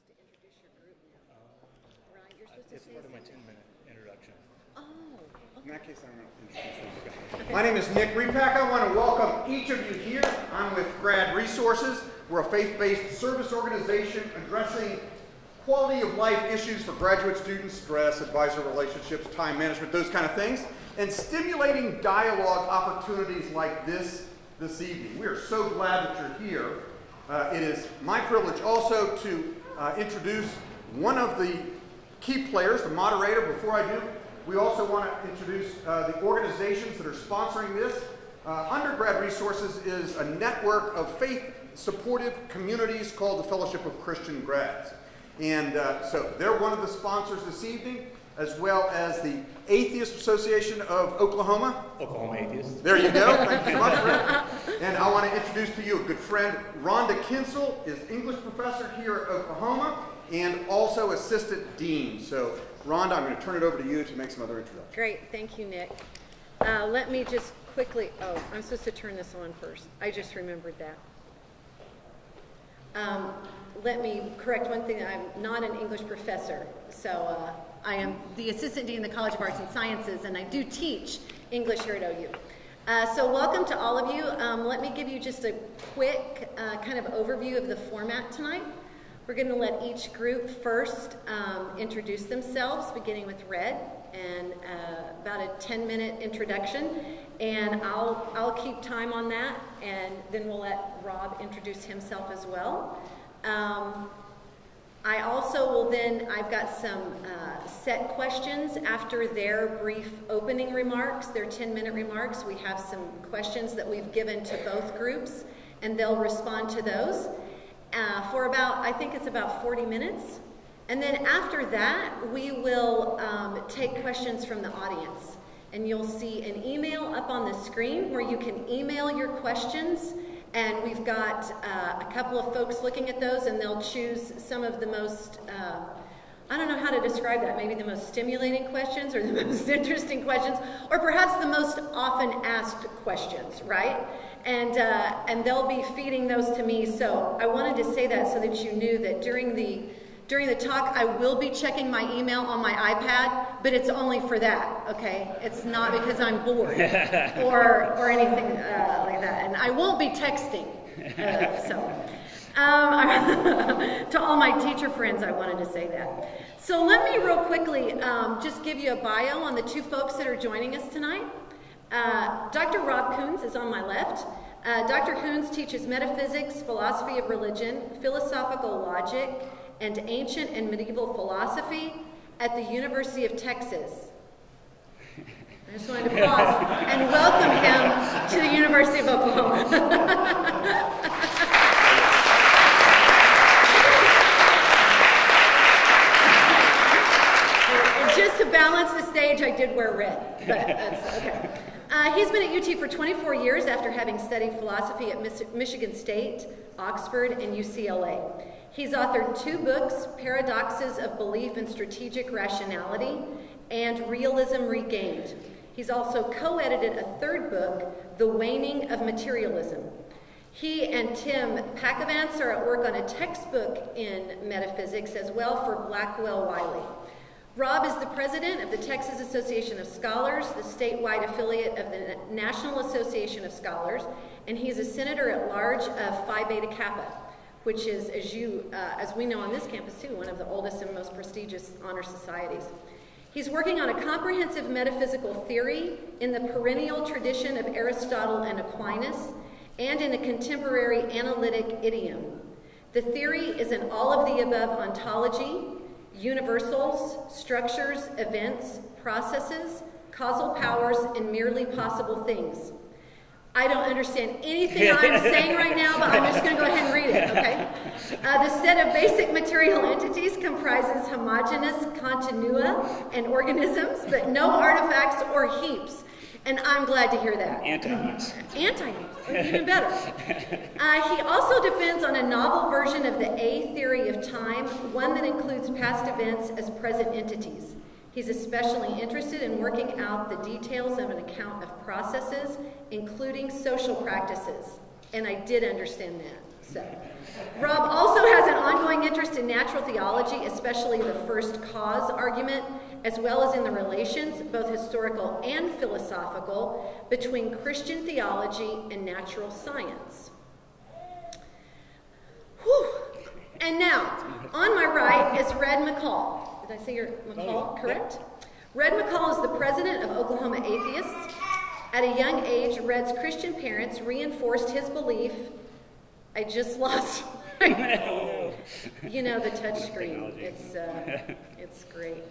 to introduce your group now. Right? You're supposed to it's say part of my something. 10-minute introduction. Oh, okay. In that case, I'm going to introduce you. My name is Nick Repack. I want to welcome each of you here. I'm with Grad Resources. We're a faith-based service organization addressing quality of life issues for graduate students, stress, advisor relationships, time management, those kind of things, and stimulating dialogue opportunities like this evening. We are so glad that you're here. It is my privilege also to introduce one of the key players, the moderator. Before I do, we also want to introduce the organizations that are sponsoring this. Grad Resources is a network of faith-supportive communities called the Fellowship of Christian Grads. And so they're one of the sponsors this evening, as well as the Atheist Association of Oklahoma. Oklahoma Atheists. There you go. Thank you so much, Fred. And I want to introduce to you a good friend, Rhonda Kinsel, is English professor here at Oklahoma and also assistant dean. So, Rhonda, I'm going to turn it over to you to make some other introductions. Great. Thank you, Nick. Let me just quickly, I'm supposed to turn this on first. I just remembered that. Let me correct one thing. I'm not an English professor, so I am the assistant dean in the College of Arts and Sciences, and I do teach English here at OU. So welcome to all of you. Let me give you just a quick kind of overview of the format tonight. We're going to let each group first introduce themselves, beginning with Red, and about a 10-minute introduction. And I'll keep time on that, and then we'll let Rob introduce himself as well. I also will then, I've got some set questions after their brief opening remarks, their 10-minute remarks. We have some questions that we've given to both groups, and they'll respond to those for about, I think it's about 40 minutes. And then after that, we will take questions from the audience. And you'll see an email up on the screen where you can email your questions. And we've got a couple of folks looking at those, and they'll choose some of the most, I don't know how to describe that, maybe the most stimulating questions or the most interesting questions, or perhaps the most often asked questions, right? And they'll be feeding those to me. So I wanted to say that so that you knew that during the talk, I will be checking my email on my iPad, but it's only for that, okay? It's not because I'm bored or anything like that. And I won't be texting. To all my teacher friends, I wanted to say that. So let me real quickly just give you a bio on the two folks that are joining us tonight. Dr. Rob Koons is on my left. Dr. Koons teaches metaphysics, philosophy of religion, philosophical logic, and ancient and medieval philosophy at the University of Texas. I just wanted to pause and welcome him to the University of Oklahoma. Just to balance the stage, I did wear red, but that's okay. He's been at UT for 24 years after having studied philosophy at Michigan State, Oxford, and UCLA. He's authored 2 books, Paradoxes of Belief and Strategic Rationality, and Realism Regained. He's also co-edited a 3rd book, The Waning of Materialism. He and Tim Pacavance are at work on a textbook in metaphysics as well for Blackwell Wiley. Rob is the president of the Texas Association of Scholars, the statewide affiliate of the National Association of Scholars, and he's a senator at large of Phi Beta Kappa, which is, as we know on this campus too, one of the oldest and most prestigious honor societies. He's working on a comprehensive metaphysical theory in the perennial tradition of Aristotle and Aquinas, and in a contemporary analytic idiom. The theory is an all-of-the-above ontology, universals, structures, events, processes, causal powers, and merely possible things. I don't understand anything I'm saying right now, but I'm just going to go ahead and read it, okay? The set of basic material entities comprises homogeneous continua and organisms, but no artifacts or heaps. And I'm glad to hear that. Anti-heaps. Anti-heaps, even better. He also defends on a novel version of the A theory of time, one that includes past events as present entities. He's especially interested in working out the details of an account of processes, including social practices. And I did understand that. So, Rob also has an ongoing interest in natural theology, especially the first cause argument, as well as in the relations, both historical and philosophical, between Christian theology and natural science. Whew. And now, on my right is Red McCall. Did I say your McCall correct? Red McCall is the president of Oklahoma Atheists. At a young age, Red's Christian parents reinforced his belief. I just lost. You know, the touch screen. It's great.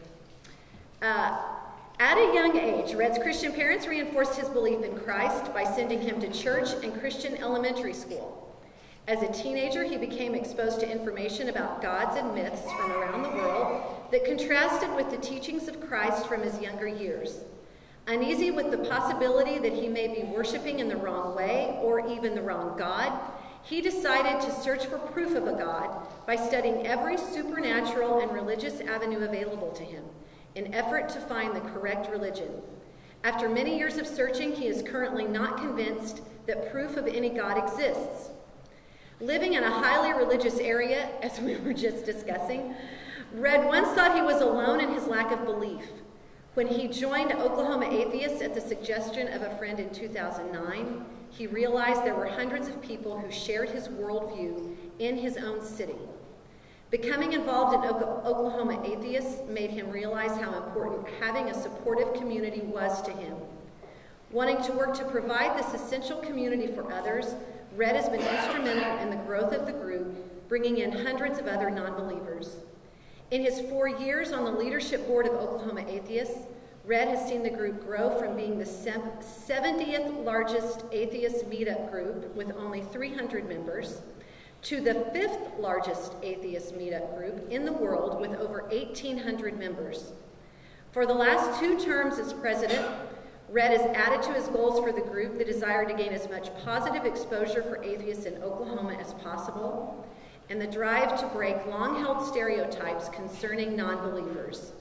At a young age, Red's Christian parents reinforced his belief in Christ by sending him to church and Christian elementary school. As a teenager, he became exposed to information about gods and myths from around the world that contrasted with the teachings of Christ from his younger years. Uneasy with the possibility that he may be worshiping in the wrong way or even the wrong God, he decided to search for proof of a God by studying every supernatural and religious avenue available to him, in effort to find the correct religion. After many years of searching, he is currently not convinced that proof of any God exists. Living in a highly religious area, as we were just discussing, Red once thought he was alone in his lack of belief. When he joined Oklahoma Atheists at the suggestion of a friend in 2009, he realized there were hundreds of people who shared his worldview in his own city. Becoming involved in Oklahoma Atheists made him realize how important having a supportive community was to him. Wanting to work to provide this essential community for others, Red has been instrumental in the growth of the group, bringing in hundreds of other non-believers. In his 4 years on the leadership board of Oklahoma Atheists, Red has seen the group grow from being the 70th largest atheist meetup group with only 300 members to the 5th largest atheist meetup group in the world with over 1,800 members. For the last 2 terms as president, Red has added to his goals for the group the desire to gain as much positive exposure for atheists in Oklahoma as possible, and the drive to break long-held stereotypes concerning non-believers.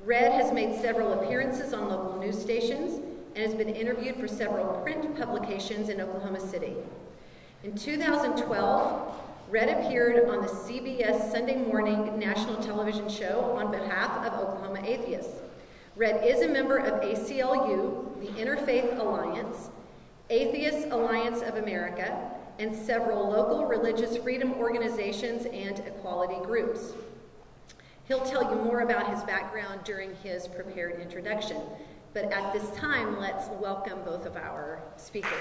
Red has made several appearances on local news stations and has been interviewed for several print publications in Oklahoma City. In 2012, Red appeared on the CBS Sunday morning national television show on behalf of Oklahoma Atheists. Red is a member of ACLU, the Interfaith Alliance, Atheist Alliance of America, and several local religious freedom organizations and equality groups. He'll tell you more about his background during his prepared introduction, but at this time, let's welcome both of our speakers.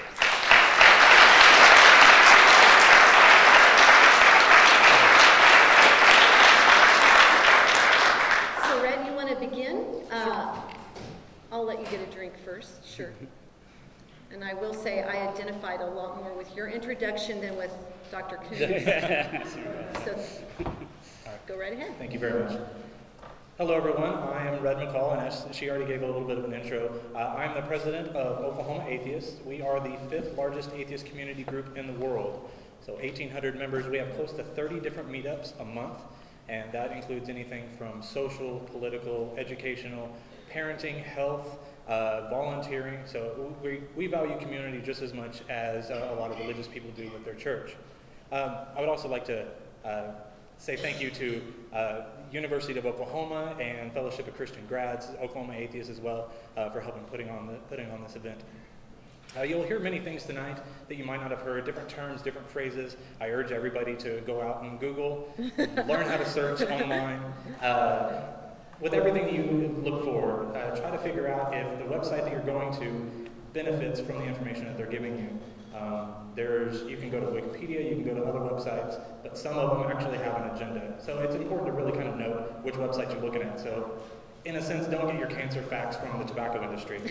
So, Red, you want to begin? I'll let you get a drink first, sure. And I will say I identified a lot more with your introduction than with Dr. Koons. So go right ahead. Thank you very much. Hello, everyone. I am Red McCall, and as she already gave a little bit of an intro, I'm the president of Oklahoma Atheists. We are the 5th largest atheist community group in the world. So 1,800 members. We have close to 30 different meetups a month, and that includes anything from social, political, educational, parenting, health, volunteering. So we value community just as much as a lot of religious people do with their church. I would also like to say thank you to University of Oklahoma and Fellowship of Christian Grads, Oklahoma Atheists as well, for helping putting on this event. You'll hear many things tonight that you might not have heard, different terms, different phrases. I urge everybody to go out and Google, learn how to search online. With everything you look for, try to figure out if the website that you're going to benefits from the information that they're giving you. You can go to Wikipedia, you can go to other websites, but some of them actually have an agenda. So it's important to really kind of know which website you're looking at. So in a sense, don't get your cancer facts from the tobacco industry.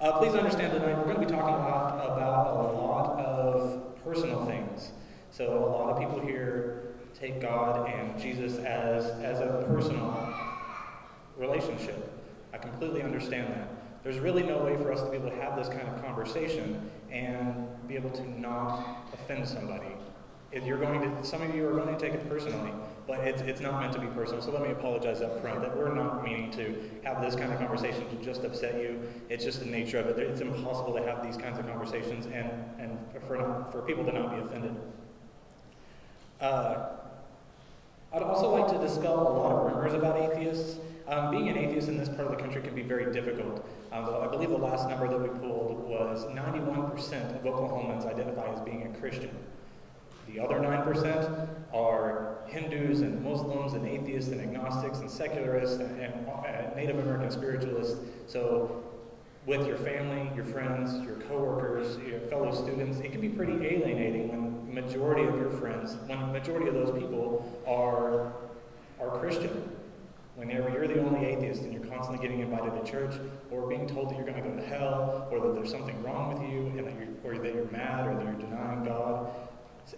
Please understand tonight we're going to be talking about a lot of personal things. So a lot of people here take God and Jesus as a personal relationship. I completely understand that. There's really no way for us to be able to have this kind of conversation and be able to not offend somebody. Some of you are going to take it personally, but it's not meant to be personal. So let me apologize up front that we're not meaning to have this kind of conversation to just upset you. It's just the nature of it. It's impossible to have these kinds of conversations and for people to not be offended. I'd also like to dispel a lot of rumors about atheists. Being an atheist in this part of the country can be very difficult. I believe the last number that we pulled was 91% of Oklahomans identify as being a Christian. The other 9% are Hindus and Muslims and atheists and agnostics and secularists and Native American spiritualists. So with your family, your friends, your coworkers, your fellow students, it can be pretty alienating when the majority of your friends, when the majority of those people are Christian. Whenever you're the only atheist and you're constantly getting invited to church, or being told that you're going to go to hell, or that there's something wrong with you, and that you're mad, or that you're denying God,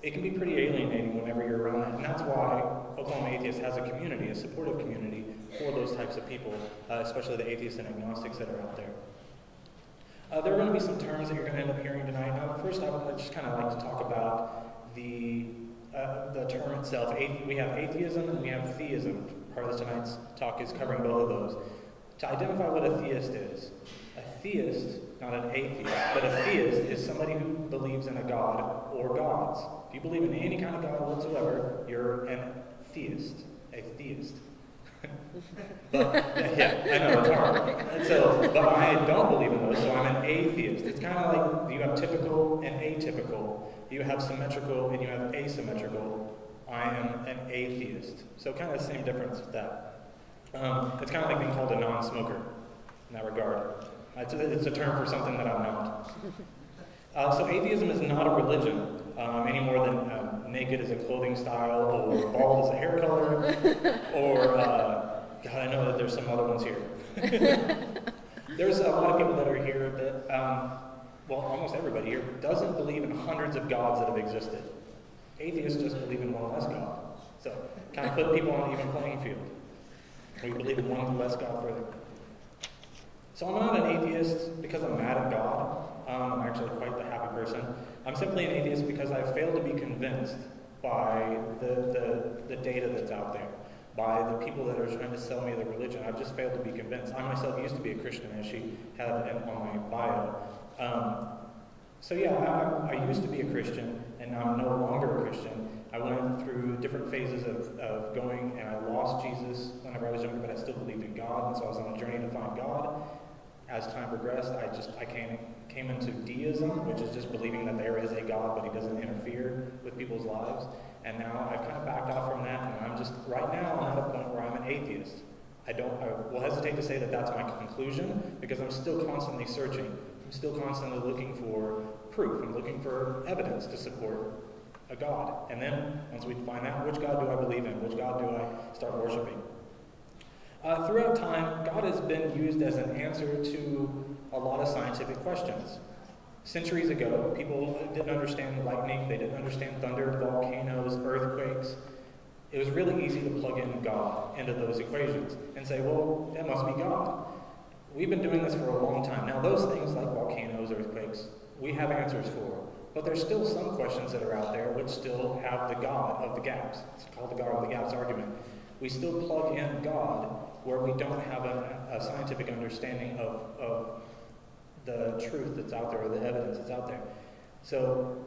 it can be pretty alienating whenever you're around that. And that's why Oklahoma Atheists has a community, a supportive community for those types of people, especially the atheists and agnostics that are out there. There are going to be some terms that you're going to end up hearing tonight. Now, first, I would just kind of like to talk about the term itself. We have atheism and we have theism. Part of tonight's talk is covering both of those. To identify what a theist is, a theist, not an atheist, but a theist is somebody who believes in a god or gods. If you believe in any kind of god whatsoever, you're a theist. But, yeah, I know, it's hard. But I don't believe in those, so I'm an atheist. It's kind of like you have typical and atypical. You have symmetrical and you have asymmetrical. I am an atheist. So kind of the same difference with that. It's kind of like being called a non-smoker in that regard. It's a term for something that I'm not. So atheism is not a religion any more than naked is a clothing style, or bald is a hair color, or God, I know that there's some other ones here. There's a lot of people that are here that, well, almost everybody here doesn't believe in hundreds of gods that have existed. Atheists just believe in one less God. So kind of put people on an even playing field. We believe in one less God further. So I'm not an atheist because I'm mad at God. I'm actually quite the happy person. I'm simply an atheist because I've failed to be convinced by the data that's out there, by the people that are trying to sell me the religion. I've just failed to be convinced. I myself used to be a Christian, as she had on my bio. So yeah, I used to be a Christian, and now I'm no longer a Christian. I went through different phases of going, and I lost Jesus whenever I was younger, but I still believed in God, and so I was on a journey to find God. As time progressed, I came into Deism, which is just believing that there is a God, but he doesn't interfere with people's lives. And now I've kind of backed off from that, and right now I'm at a point where I'm an atheist. I will hesitate to say that that's my conclusion, because I'm still constantly searching. I'm still constantly looking for proof. I'm looking for evidence to support a God. And then, once we find out, which God do I believe in? Which God do I start worshiping? Throughout time, God has been used as an answer to a lot of scientific questions. Centuries ago, people didn't understand lightning, they didn't understand thunder, volcanoes, earthquakes. It was really easy to plug in God into those equations and say, well, that must be God. We've been doing this for a long time. Now, those things like volcanoes, earthquakes, we have answers for. But there's still some questions that are out there which still have the God of the gaps. It's called the God of the gaps argument. We still plug in God where we don't have a scientific understanding of the truth that's out there, or the evidence that's out there. So,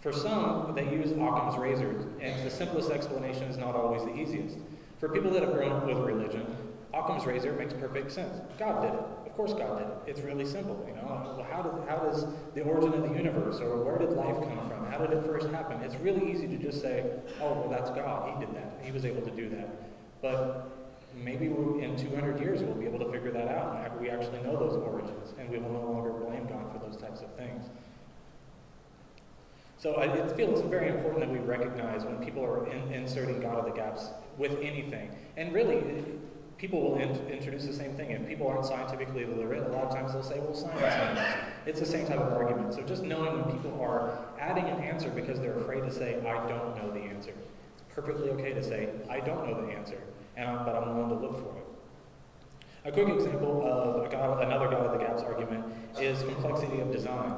for some, they use Occam's razor, and the simplest explanation is not always the easiest. For people that have grown up with religion, Occam's razor makes perfect sense. God did it. Of course God did it. It's really simple, you know. Well, how does the origin of the universe, or where did life come from? How did it first happen? It's really easy to just say, oh, well, that's God. He did that. He was able to do that. But maybe in 200 years we'll be able to figure that out, and we actually know those origins, and we will no longer blame God for those types of things. So I feel it's very important that we recognize when people are inserting God of the gaps with anything. And really, people will introduce the same thing. If people aren't scientifically literate, a lot of times they'll say, well, science knows. It's the same type of argument. So just knowing when people are adding an answer because they're afraid to say, I don't know the answer. It's perfectly okay to say, I don't know the answer, but I'm willing to look for it. A quick example of another God of the gaps argument is complexity of design.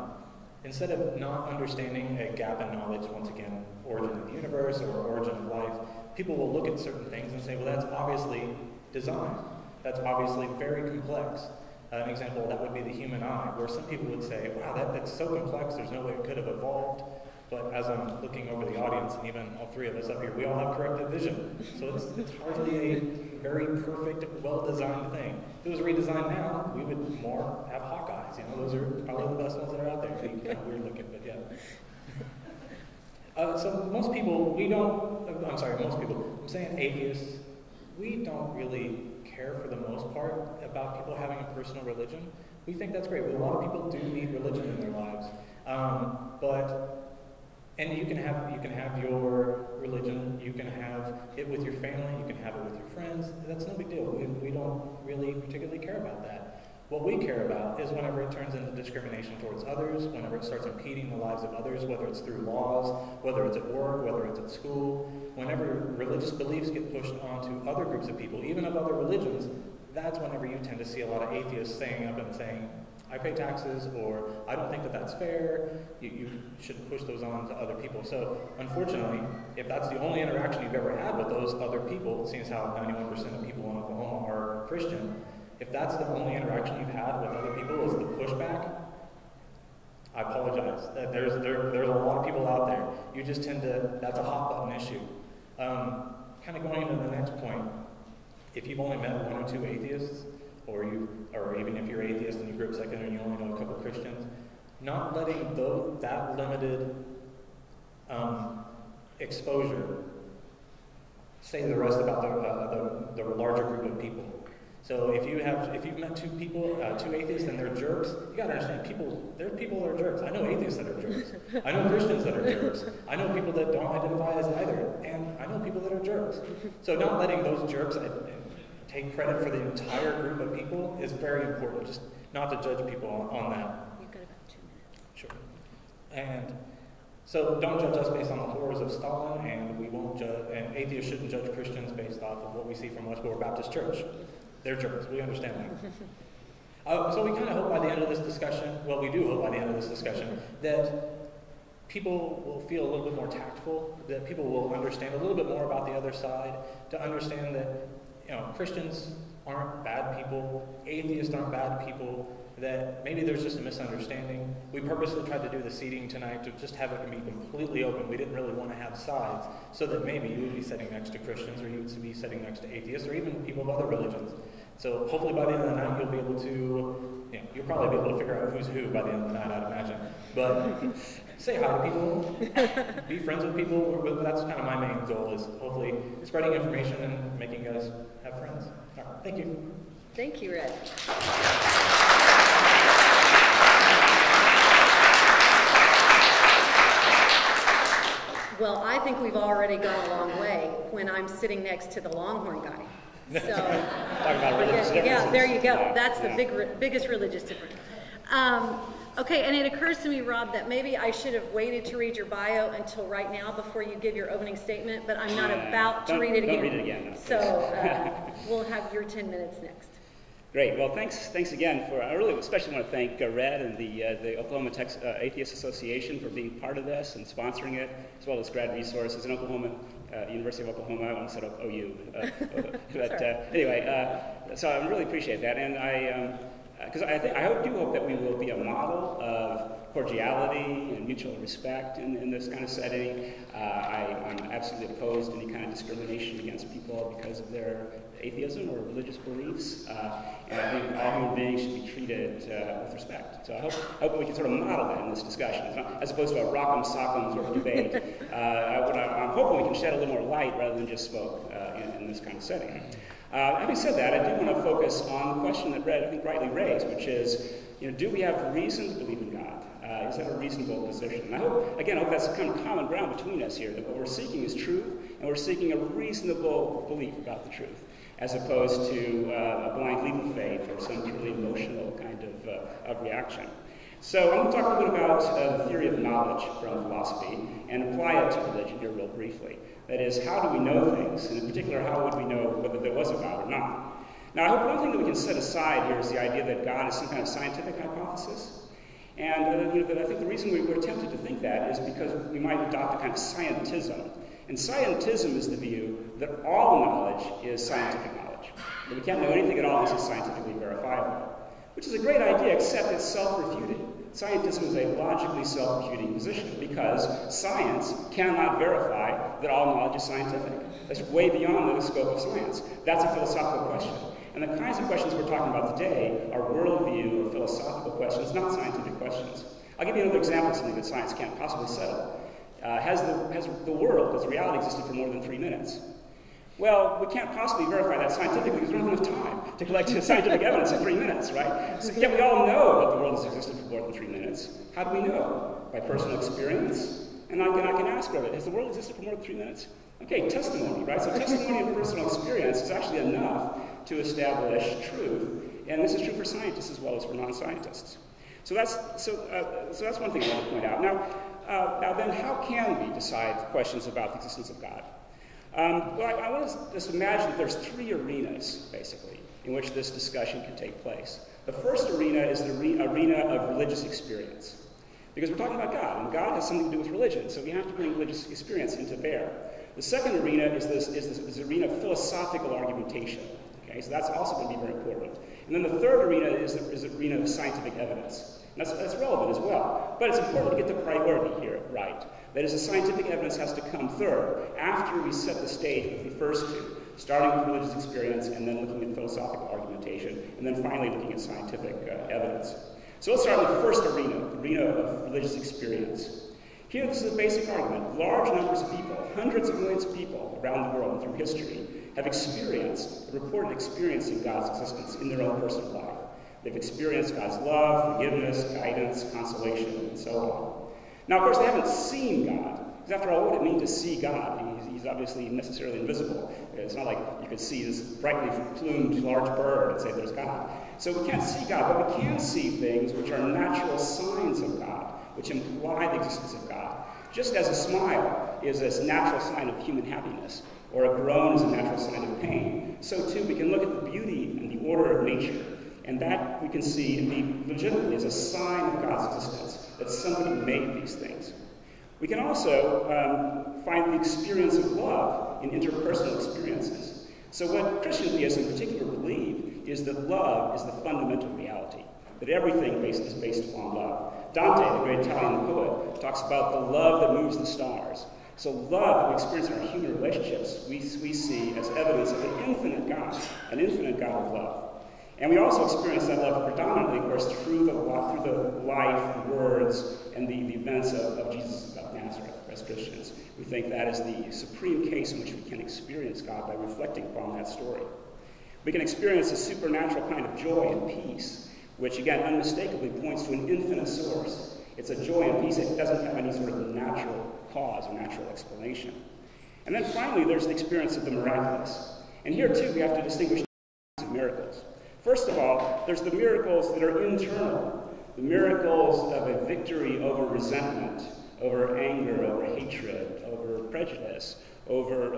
Instead of not understanding a gap in knowledge, once again, origin of the universe or origin of life, people will look at certain things and say, well, that's obviously design. That's obviously very complex. An example, that would be the human eye, where some people would say, wow, that's so complex, there's no way it could have evolved. But as I'm looking over the audience, and even all three of us up here, we all have corrected vision. So it's hardly a very perfect, well-designed thing. If it was redesigned now, we would more have Hawkeyes. Those are probably the best ones that are out there. Kind of weird looking, but yeah. So most people, most people, I'm saying atheists, we don't really care for the most part about people having a personal religion. We think that's great. A lot of people do need religion in their lives. And you can have your religion, you can have it with your family, you can have it with your friends. That's no big deal. We don't really particularly care about that. What we care about is whenever it turns into discrimination towards others, whenever it starts impeding the lives of others, whether it's through laws, whether it's at work, whether it's at school, whenever religious beliefs get pushed onto other groups of people, even of other religions, that's whenever you tend to see a lot of atheists standing up and saying, I pay taxes, or I don't think that that's fair, you shouldn't push those on to other people. So, unfortunately, if that's the only interaction you've ever had with those other people, seeing as how 91% of people in Oklahoma are Christian, if that's the only interaction you've had with other people is the pushback, I apologize. There's a lot of people out there. You just tend to, that's a hot button issue. Kind of going into the next point, if you've only met one or two atheists, or even if you're atheist and you grew up secular and you only know a couple Christians, not letting that limited exposure say the rest about the larger group of people. So if you've met two atheists and they're jerks, you gotta understand there are people that are jerks. I know atheists that are jerks. I know Christians that are jerks. I know people that don't identify as either, and I know people that are jerks. So not letting those jerks take credit for the entire group of people is very important, just not to judge people on that. You've got about 2 minutes. Sure. And so don't judge us based on the horrors of Stalin, and we won't judge, and atheists shouldn't judge Christians based off of what we see from Westboro Baptist Church. They're jerks, we understand that. So we kind of hope by the end of this discussion, well, we do hope by the end of this discussion, that people will feel a little bit more tactful, that people will understand a little bit more about the other side, to understand that Christians aren't bad people, atheists aren't bad people, that maybe there's just a misunderstanding. We purposely tried to do the seating tonight to just have it be completely open. We didn't really want to have sides, so that maybe you would be sitting next to Christians, or you would be sitting next to atheists, or even people of other religions. So hopefully by the end of the night you'll be able to, you'll probably be able to figure out who's who by the end of the night, I'd imagine. But say hi to people, be friends with people. That's kind of my main goal, is hopefully spreading information and making you guys have friends. All right, thank you. Thank you, Red. Well, I think we've already gone a long way when I'm sitting next to the Longhorn guy. So, talk about religious differences. Yeah, there you go. That's the biggest religious difference. Okay, and it occurs to me, Rob, that maybe I should have waited to read your bio until right now before you give your opening statement, but I'm not about to read it again. Don't read it again. No, so we'll have your 10 minutes next. Great. Well, thanks again I really especially want to thank Red and the Oklahoma Atheist Association for being part of this and sponsoring it, as well as Grad Resources and University of Oklahoma. I almost said OU. But anyway, so I really appreciate that. And because I do hope that we will be a model of cordiality and mutual respect in this kind of setting. I'm absolutely opposed to any kind of discrimination against people because of their atheism or religious beliefs. And I think all human beings should be treated with respect. So I hope that we can sort of model that in this discussion, as opposed to a rock'em sock'em sort of debate. I'm hoping we can shed a little more light rather than just smoke in this kind of setting. Having said that, I do want to focus on the question that Red, I think, rightly raised, which is, do we have reason to believe in God? Is that a reasonable position? And I hope that's kind of common ground between us here, that what we're seeking is truth, and we're seeking a reasonable belief about the truth, as opposed to a blind leap of faith or some purely emotional kind of reaction. So I'm going to talk a little bit about the theory of knowledge from philosophy and apply it to religion here real briefly. That is, how do we know things? And in particular, how would we know whether there was a God or not? Now, I hope one thing that we can set aside here is the idea that God is some kind of scientific hypothesis. And I think the reason we're tempted to think that is because we might adopt a kind of scientism. And scientism is the view that all knowledge is scientific knowledge. That we can't know anything at all unless it's scientifically verifiable. Which is a great idea, except it's self-refuted. Scientism is a logically self-refuting position because science cannot verify that all knowledge is scientific. That's way beyond the scope of science. That's a philosophical question. And the kinds of questions we're talking about today are worldview or philosophical questions, not scientific questions. I'll give you another example of something that science can't possibly settle. Has the world, has reality existed for more than 3 minutes? Well, we can't possibly verify that scientifically because we don't have enough time to collect scientific evidence in 3 minutes, right? So, yet we all know that the world has existed for more than 3 minutes. How do we know? By personal experience. And I can ask Robert, has the world existed for more than 3 minutes? Okay, testimony, right? So testimony and personal experience is actually enough to establish truth. And this is true for scientists as well as for non-scientists. So that's one thing I want to point out. Now then, how can we decide questions about the existence of God? Well, I want to just imagine that there's 3 arenas, basically, in which this discussion can take place. The first arena is the arena of religious experience. Because we're talking about God, and God has something to do with religion, so we have to bring religious experience into bear. The second arena is this arena of philosophical argumentation. Okay, so that's also going to be very important. And then the third arena is the arena of scientific evidence. And that's relevant as well. But it's important to get the priority here right. That is, the scientific evidence has to come third, after we set the stage with the first two, starting with religious experience and then looking at philosophical argumentation, and then finally looking at scientific evidence. So let's start with the first arena, the arena of religious experience. Here, this is a basic argument. Large numbers of people, hundreds of millions of people around the world and through history, have reported experiencing God's existence in their own personal life. They've experienced God's love, forgiveness, guidance, consolation, and so on. Now, of course, they haven't seen God. Because after all, what would it mean to see God? He's obviously necessarily invisible. It's not like you could see this brightly plumed large bird and say there's God. So we can't see God, but we can see things which are natural signs of God, which imply the existence of God. Just as a smile is a natural sign of human happiness, or a groan is a natural sign of pain, so too we can look at the beauty and the order of nature, and that we can see and be legitimately as a sign of God's existence, that somebody made these things. We can also find the experience of love in interpersonal experiences. So what Christian theists in particular believe is that love is the fundamental reality, that everything is based upon love. Dante, the great Italian poet, talks about the love that moves the stars. So love that we experience in our human relationships, we see as evidence of an infinite God of love. And we also experience that love predominantly, of course, through the life, the words, and the events of Jesus of Nazareth as Christians. We think that is the supreme case in which we can experience God by reflecting upon that story. We can experience a supernatural kind of joy and peace, which again unmistakably points to an infinite source. It's a joy and peace that doesn't have any sort of natural cause or natural explanation. And then finally, there's the experience of the miraculous. And here too, we have to distinguish miracles. First of all, there's the miracles that are internal, the miracles of a victory over resentment, over anger, over hatred, over prejudice, over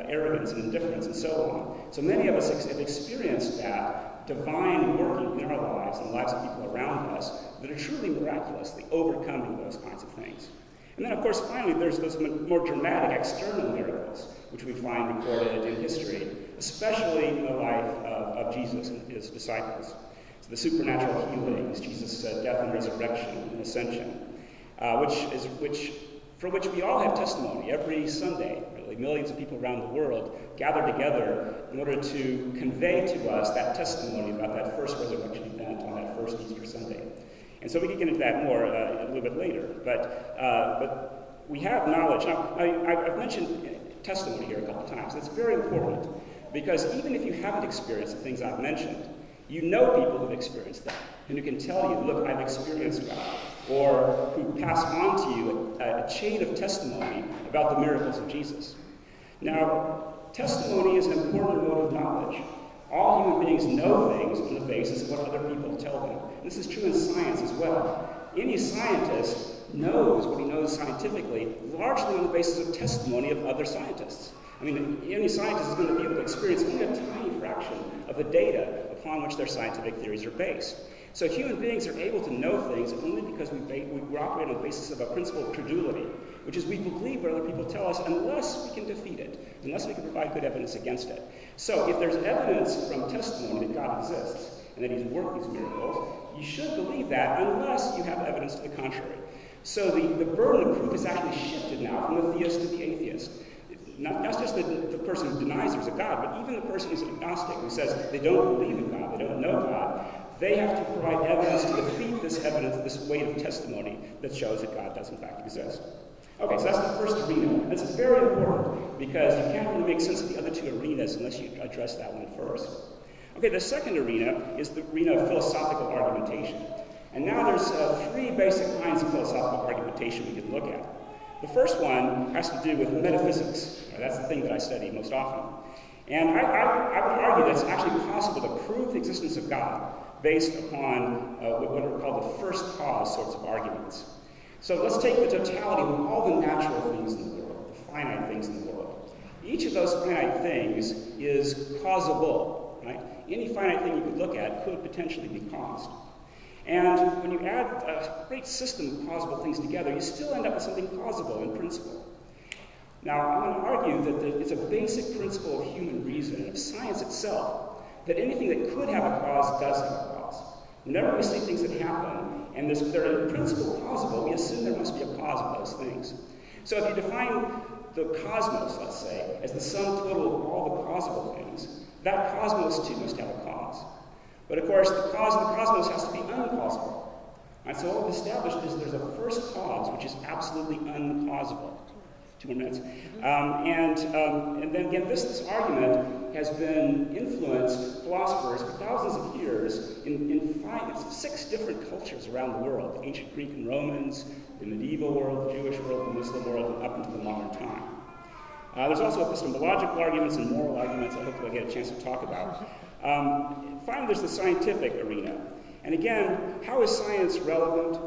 arrogance and indifference, and so on. So many of us have experienced that divine working in our lives and the lives of people around us that are truly miraculous, the overcoming those kinds of things. And then, of course, finally, there's those more dramatic external miracles, which we find recorded in history, especially in the life of Jesus and his disciples. So the supernatural healings, Jesus' death and resurrection and ascension, for which we all have testimony every Sunday. Really, millions of people around the world gather together in order to convey to us that testimony about that first resurrection event on that first Easter Sunday. And so we can get into that more a little bit later. But we have knowledge. Now, I've mentioned testimony here a couple times. That's very important, because even if you haven't experienced the things I've mentioned, you know people who've experienced that, and who can tell you, look, I've experienced God, or who pass on to you a chain of testimony about the miracles of Jesus. Now, testimony is an important mode of knowledge. All human beings know things on the basis of what other people tell them. This is true in science as well. Any scientist knows what he knows scientifically largely on the basis of testimony of other scientists. I mean, any scientist is going to be able to experience only a tiny fraction of the data upon which their scientific theories are based. So human beings are able to know things only because we operate on the basis of a principle of credulity, which is we believe what other people tell us unless we can defeat it, unless we can provide good evidence against it. So if there's evidence from testimony that God exists and that he's worked these miracles, you should believe that unless you have evidence to the contrary. So the burden of proof is actually shifted now from the theist to the atheist. Not just the person who denies there's a God, but even the person who's an agnostic, who says they don't believe in God, they don't know God, they have to provide evidence to defeat this evidence, this weight of testimony that shows that God does in fact exist. Okay, so that's the first arena. That's very important because you can't really make sense of the other two arenas unless you address that one first. Okay, the second arena is the arena of philosophical argumentation. And now there's three basic kinds of philosophical argumentation we can look at. The first one has to do with metaphysics. That's the thing that I study most often. And I would argue that it's actually possible to prove the existence of God based upon what are called the first cause sorts of arguments. So let's take the totality of all the natural things in the world, the finite things in the world. Each of those finite things is causable, right? Any finite thing you could look at could potentially be caused. And when you add a great system of causable things together, you still end up with something causable in principle. Now, I'm going to argue that it's a basic principle of human reason and of science itself that anything that could have a cause does have a cause. Whenever we see things that happen, and they're in principle causable, we assume there must be a cause of those things. So if you define the cosmos, let's say, as the sum total of all the causable things, that cosmos too must have a cause. But of course, the cause of the cosmos has to be uncausable. Right? So what we've established is there's a first cause which is absolutely uncausable. 2 more minutes. And then again, this argument has been influenced philosophers for thousands of years in 6 different cultures around the world: the ancient Greek and Romans, the medieval world, the Jewish world, the Muslim world, and up into the modern time. There's also epistemological arguments and moral arguments I hopefully get a chance to talk about. Finally, there's the scientific arena. And again, how is science relevant?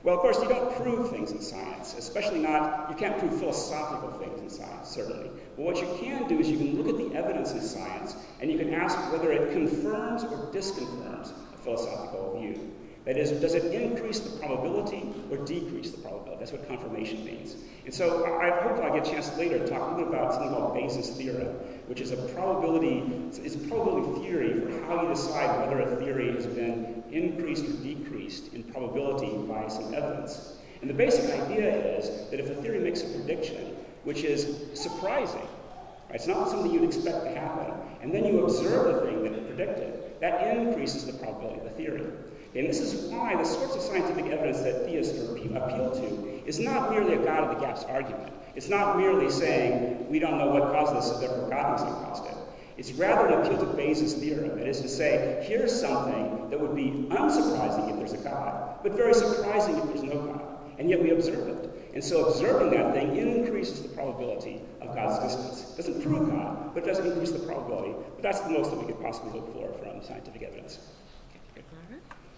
Well, of course, you don't prove things in science, especially not, you can't prove philosophical things in science, certainly. But what you can do is you can look at the evidence in science, and you can ask whether it confirms or disconfirms a philosophical view. That is, does it increase the probability or decrease the probability? That's what confirmation means. And so I hope I'll get a chance later to talk a little bit about something called basis theorem, which is a probability theory for how you decide whether a theory has been increased or decreased in probability by some evidence. And the basic idea is that if a theory makes a prediction, which is surprising, right? It's not something you'd expect to happen, and then you observe the thing that it predicted, that increases the probability of the theory. And this is why the sorts of scientific evidence that theists appeal to is not merely a God of the gaps argument. It's not merely saying, we don't know what caused this, so therefore God must have caused it. It's rather an appeal to basis theorem. That is to say, here's something that would be unsurprising if there's a God, but very surprising if there's no God. And yet we observe it. And so observing that thing increases the probability of God's existence. It doesn't prove God, but it does increase the probability. But that's the most that we could possibly look for from scientific evidence.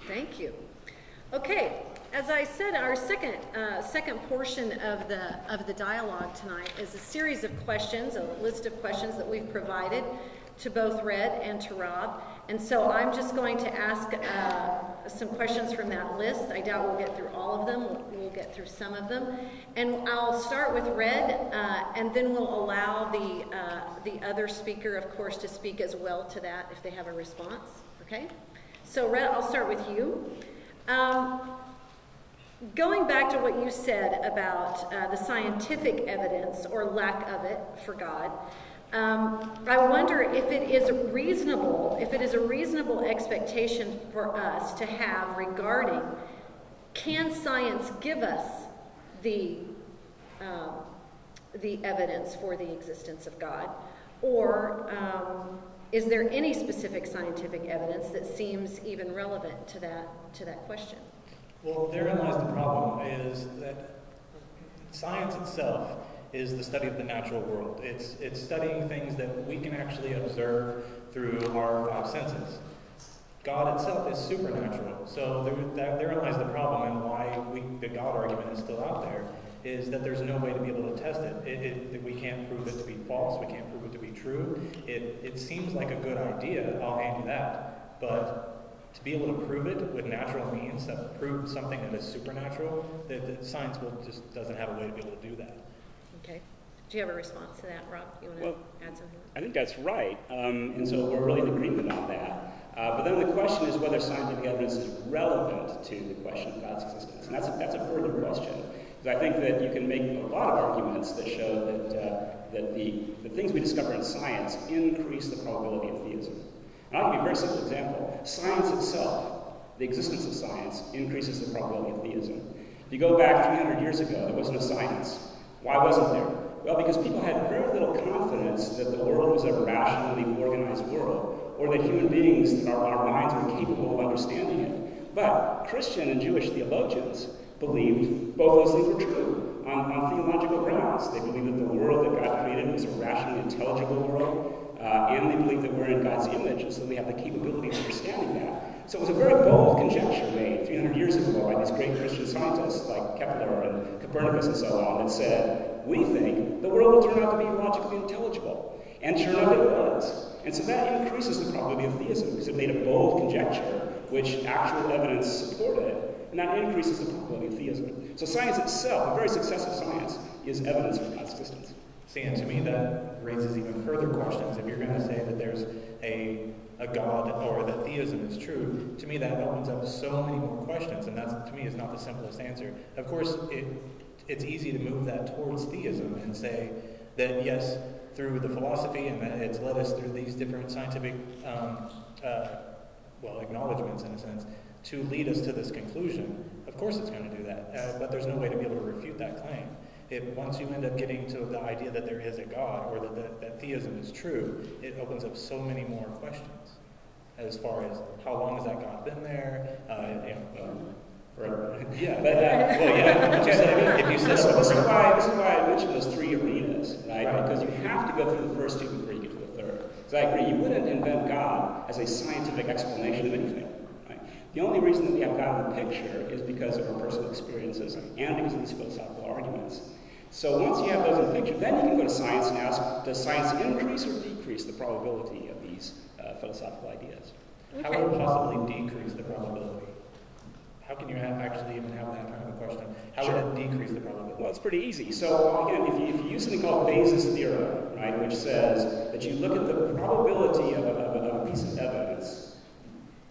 Thank you. Okay, as I said, our second portion of the dialogue tonight is a series of questions, a list of questions that we've provided to both Red and to Rob. And so I'm just going to ask some questions from that list. I doubt we'll get through all of them. We'll get through some of them. And I'll start with Red, and then we'll allow the other speaker, of course, to speak as well to that if they have a response. Okay? So, Red, I'll start with you. Going back to what you said about the scientific evidence or lack of it for God, I wonder if it is a reasonable expectation for us to have regarding, can science give us the evidence for the existence of God, or is there any specific scientific evidence that seems even relevant to that question? Well, therein lies the problem, is that science itself is the study of the natural world. It's studying things that we can actually observe through our 5 senses. God itself is supernatural, so therein lies the problem, and why the God argument is still out there, is that there's no way to be able to test it. We can't prove it to be false, we can't prove it to be true. It seems like a good idea, I'll hand you that, but to be able to prove it with natural means, to prove something that is supernatural, that science just doesn't have a way to be able to do that. Okay. Do you have a response to that, Rob? You want to add something? I think that's right, and so we're really in agreement on that. But then the question is whether scientific evidence is relevant to the question of God's existence. And that's a further question. Because I think that you can make a lot of arguments that show that the things we discover in science increase the probability of theism. And I'll give you a very simple example. Science itself, the existence of science, increases the probability of theism. If you go back 300 years ago, there wasn't a science. Why wasn't there? Well, because people had very little confidence that the world was a rationally organized world, or that human beings, that our minds were capable of understanding it. But Christian and Jewish theologians believed both those things were true on theological grounds. They believed that the world that God created was a rationally intelligible world, and they believed that we're in God's image, and so we have the capability of understanding that. So it was a very bold conjecture made 300 years ago by these great Christian scientists like Kepler and Copernicus and so on that said, we think the world will turn out to be logically intelligible. And sure enough, it was. And so that increases the probability of theism because it made a bold conjecture which actual evidence supported, and that increases the probability of theism. So science itself, a very successful science, is evidence of God's existence. See, and to me that raises even further questions. If you're going to say that there's a God or that theism is true, to me that opens up so many more questions, and that to me is not the simplest answer. Of course, it's easy to move that towards theism and say that yes, through the philosophy, and that it's led us through these different scientific acknowledgments in a sense, to lead us to this conclusion. Of course it's going to do that, but there's no way to be able to refute that claim. Once you end up getting to the idea that there is a God, or that theism is true, it opens up so many more questions as far as how long has that God been there, forever. Yeah, but if you said this is why I mentioned those three arenas, right? Because you have to go through the first two before you get to the third. Because I agree, you wouldn't invent God as a scientific explanation of anything. The only reason that we have God in the picture is because of our personal experiences and because of these philosophical arguments. So once you have those in the picture, then you can go to science and ask, does science increase or decrease the probability of these philosophical ideas? Okay. How would it possibly decrease the probability? How can you actually even have that kind of a question? How would it decrease the probability? Well, it's pretty easy. So again, if you use something called Bayes' theorem, right, which says that you look at the probability of a piece of evidence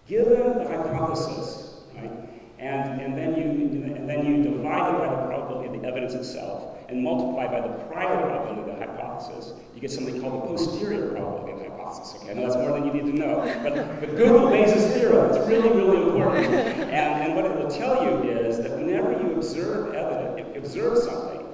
given the hypothesis, right, and then you divide it by the probability of the evidence itself and multiply by the prior probability of the hypothesis, you get something called the posterior probability of the hypothesis. Okay, I know that's more than you need to know, but Google Bayes' theorem. It's really, really important. And what it will tell you is that whenever you observe something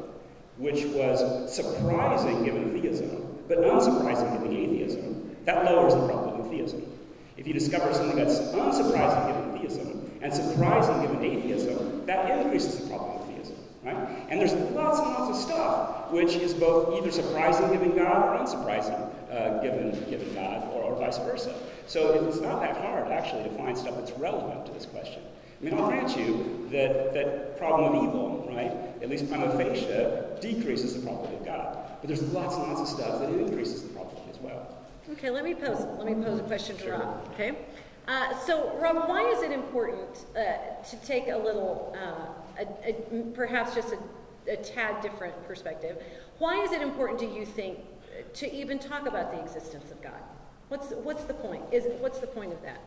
which was surprising given theism, but unsurprising given atheism, that lowers the probability of theism. If you discover something that's unsurprising given theism and surprising given atheism, that increases the probability of theism, right? And there's lots and lots of stuff which is both either surprising given God or unsurprising given God, or vice versa. So it's not that hard, actually, to find stuff that's relevant to this question. I mean, I'll grant you that problem of evil, right, at least prima facie, decreases the probability of God. But there's lots and lots of stuff that increases the probability as well. Okay, let me pose a question to Rob. Okay, so Rob, why is it important to take a little, perhaps just a tad different perspective? Why is it important, do you think, to even talk about the existence of God? What's the point? What's the point of that?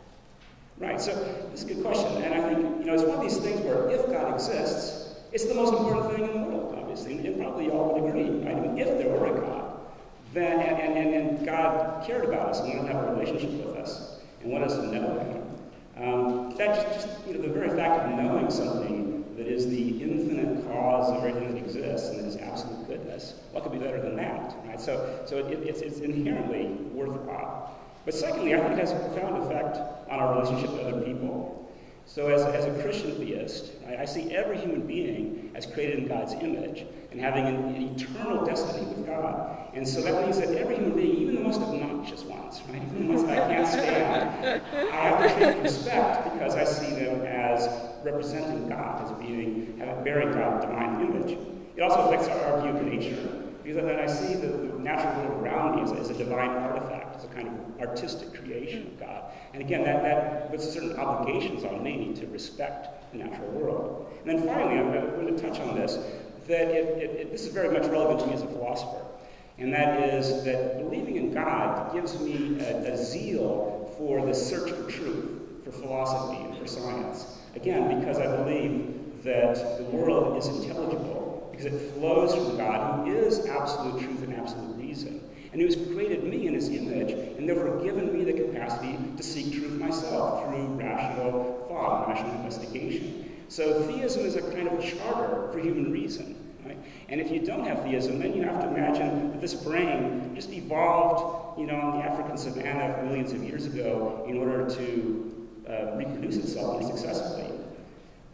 Right. So it's a good question, and I think it's one of these things where if God exists, it's the most important thing in the world, obviously, and probably you all would agree. Right? I mean, if there were a God. Then, and God cared about us and wanted to have a relationship with us and wanted us to know Him. That just the very fact of knowing something that is the infinite cause of everything that exists and that is absolute goodness, what could be better than that, right? So it's inherently worthwhile. But secondly, I think it has a profound effect on our relationship with other people. So as a Christian theist, I see every human being as created in God's image and having an eternal destiny with God. And so that means that every human being, even the most obnoxious ones, right, even the ones that I can't stand, I have to treat with respect because I see them as representing God, as bearing God's divine image. It also affects our view of nature, because then I see the natural world around me as a divine artifact, as a kind of artistic creation of God. And again, that puts certain obligations on me to respect the natural world. And then finally, I'm going to touch on this, that this is very much relevant to me as a philosopher. And that is that believing in God gives me a zeal for the search for truth, for philosophy, and for science. Again, because I believe that the world is intelligible, because it flows from God, who is absolute truth and absolute reason, and who has created me in his image, and therefore given me the capacity to seek truth myself through rational thought, rational investigation. So theism is a kind of charter for human reason. Right? And if you don't have theism, then you have to imagine that this brain just evolved, in the African savannah millions of years ago in order to reproduce itself more successfully.